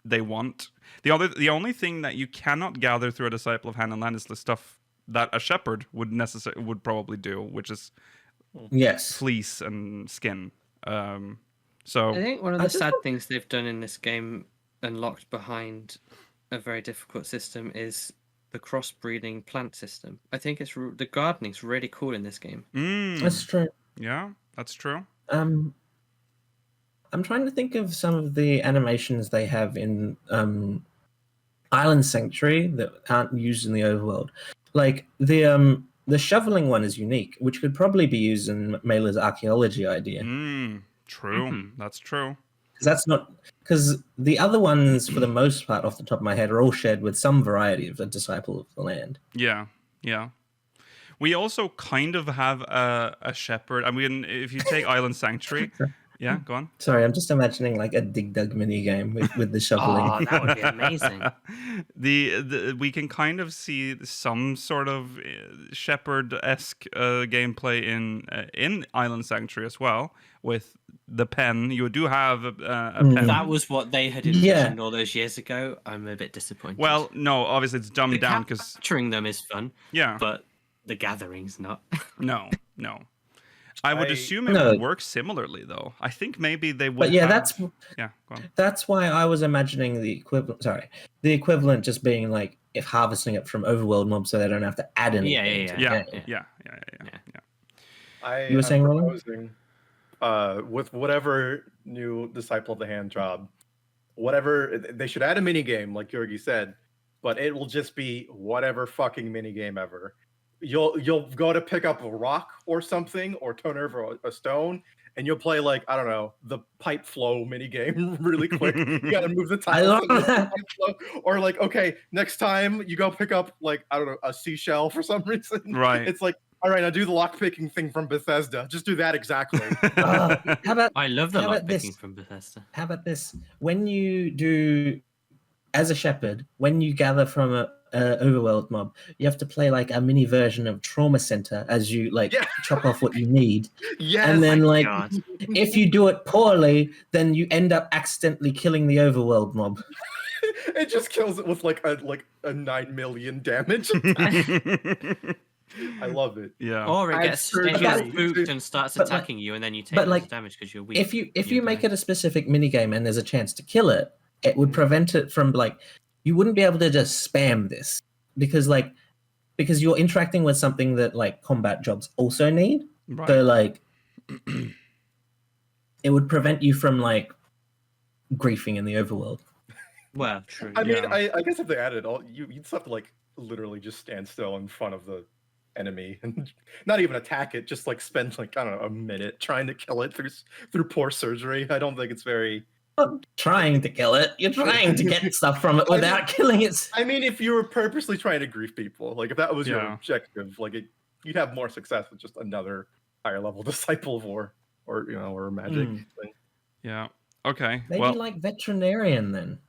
they want. The only thing that you cannot gather through a disciple of Hand and Land is the stuff that a shepherd would probably do, which is fleece and skin. So I think one of the sad things they've done in this game, unlocked behind a very difficult system, is the crossbreeding plant system. I think the gardening's really cool in this game. That's true. Yeah, that's true. I'm trying to think of some of the animations they have in Island Sanctuary that aren't used in the overworld. Like the shoveling one is unique, which could probably be used in Mailer's archaeology idea. True. That's true. Because the other ones, for the most part, off the top of my head, are all shared with some variety of a disciple of the land. Yeah. We also kind of have a shepherd. I mean, if you take Island Sanctuary, yeah, go on. Sorry, I'm just imagining like a Dig Dug mini game with the shoveling. Oh, that would be amazing. We can kind of see some sort of shepherd-esque gameplay in Island Sanctuary as well, with the pen. You do have a pen. That was what they had envisioned all those years ago. I'm a bit disappointed. Well, no, obviously it's dumbed down because capturing them is fun. Yeah, but the gathering's not. No. I would assume it would work similarly, though. I think maybe they would. But yeah, go on. That's why I was imagining the equivalent. Sorry, the equivalent just being like if harvesting it from overworld mobs, so they don't have to add anything. Yeah. You were saying, Roland? With whatever new Disciple of the Hand job, whatever they should add a mini game, like Georgi said, but it will just be whatever fucking mini game ever. You'll go to pick up a rock or something, or turn over a stone, and you'll play like, I don't know, the pipe flow mini game really quick. You gotta move the tiles. I love that. Or like, okay, next time you go pick up like, I don't know, a seashell for some reason. Right. It's like, all right, now do the lockpicking thing from Bethesda. Just do that exactly. How about I love the lockpicking from Bethesda. How about this? When you do, as a shepherd, when you gather from a overworld mob, you have to play like a mini version of Trauma Center as you like chop off what you need. Yes. And then like if you do it poorly, then you end up accidentally killing the overworld mob. It just kills it with like a 9 million damage. I love it. Yeah. Or it gets spooked and starts attacking you, and then you take less damage because you're weak. If you make it a specific mini game and there's a chance to kill it, it would prevent it from like, you wouldn't be able to just spam this because you're interacting with something that like combat jobs also need. Right. So like it would prevent you from like griefing in the overworld. Well, true. I mean, I guess if they added all, you'd just have to like literally just stand still in front of the enemy and not even attack it, just like spend like, I don't know, a minute trying to kill it through poor surgery. I don't think it's very... Not trying to kill it. You're trying to get stuff from it without killing it. I mean, if you were purposely trying to grief people, like if that was your objective, like you'd have more success with just another higher level Disciple of War or magic thing. Yeah. Okay. Maybe like veterinarian then.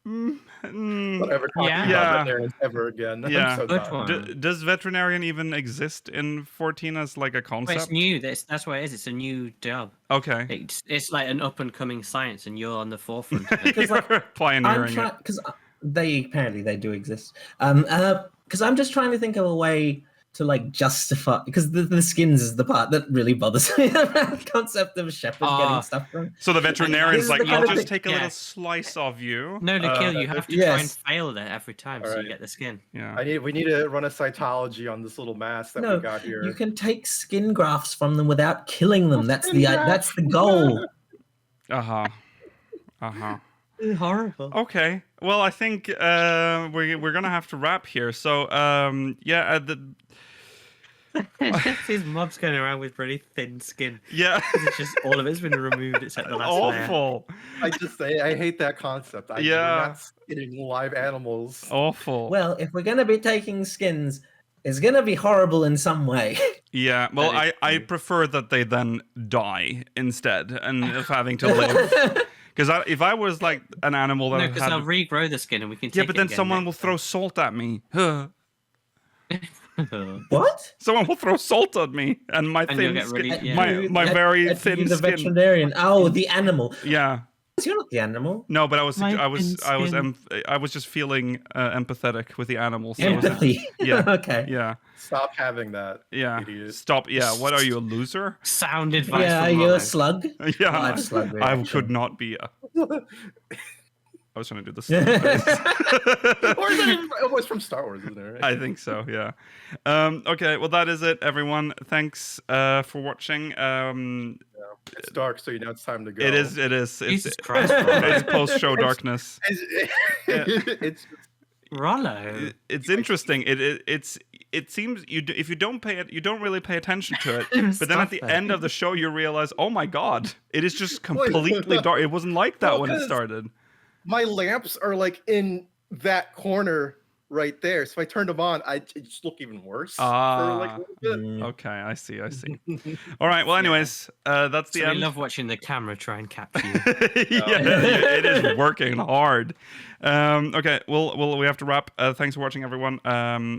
Whatever. Talking about veterinarians ever again. Yeah. I'm so does veterinarian even exist in 14 as like a concept? Well, it's new. That's what it is. It's a new job. Okay. It's like an up and coming science, and you're on the forefront. You're pioneering it. Because they do exist. Because I'm just trying to think of a way to like justify, because the skins is the part that really bothers me. The concept of a shepherd getting stuff from. So the veterinarian's like, I'll just take a little slice of you. No, Nikhil, you have to try and fail there every time so you get the skin. Yeah. We need to run a cytology on this little mass that we got here. You can take skin grafts from them without killing them. That's the goal. Horrible. Okay. Well, I think we're gonna have to wrap here. So These mobs going around with really thin skin. Yeah. It's just all of it's been removed except the last awful. layer. I hate that concept. We're not skinning live animals. Awful. Well, if we're gonna be taking skins, it's gonna be horrible in some way. Yeah. Well, I prefer that they then die instead and of having to live. Because if I was like an animal that because I'll regrow the skin and we can take but then someone will throw salt at me. What? Someone will throw salt at me and my thin skin, my very thin the skin. veterinarian. Oh, the animal. Yeah. You're not the animal. No, but I was just feeling empathetic with the animals. So Empathy. yeah. Okay. Yeah. Stop having that. Yeah. Idiot. Stop. Yeah. What are you, a loser? Sound advice. Yeah, from you're a Rollo. slug. Yeah. Live slug I reaction. could not be a. I was trying to do this. Or is that it was from Star Wars, isn't it? Right? I think so, yeah. Okay, well, that is it, everyone. Thanks for watching. It's dark, so you know it's time to go. It is. Jesus Christ, It's post-show darkness. It's Rollo. It's interesting. It seems if you don't really pay attention to it. But then at the end of the show, you realize, oh my god, it is just completely dark. It wasn't like that when it started. My lamps are like in that corner right there. So if I turned them on, it just look even worse. For like a little bit. Okay, I see. All right. Well, anyways, that's the So end. we love watching the camera try and capture you. Yeah, it is working hard. Okay, we have to wrap. Thanks for watching, everyone.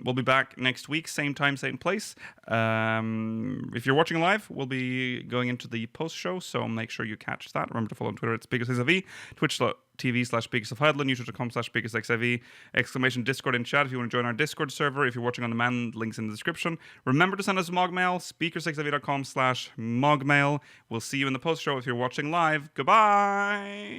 We'll be back next week, same time, same place. If you're watching live, we'll be going into the post show, so make sure you catch that. Remember to follow on Twitter at SpeakersXIV, twitch.tv/SpeakersOfHeidland, YouTube.com/SpeakersXIV, ! Discord in chat if you want to join our Discord server. If you're watching on demand, links in the description. Remember to send us a MogMail, SpeakersXIV.com/MogMail. We'll see you in the post show if you're watching live. Goodbye.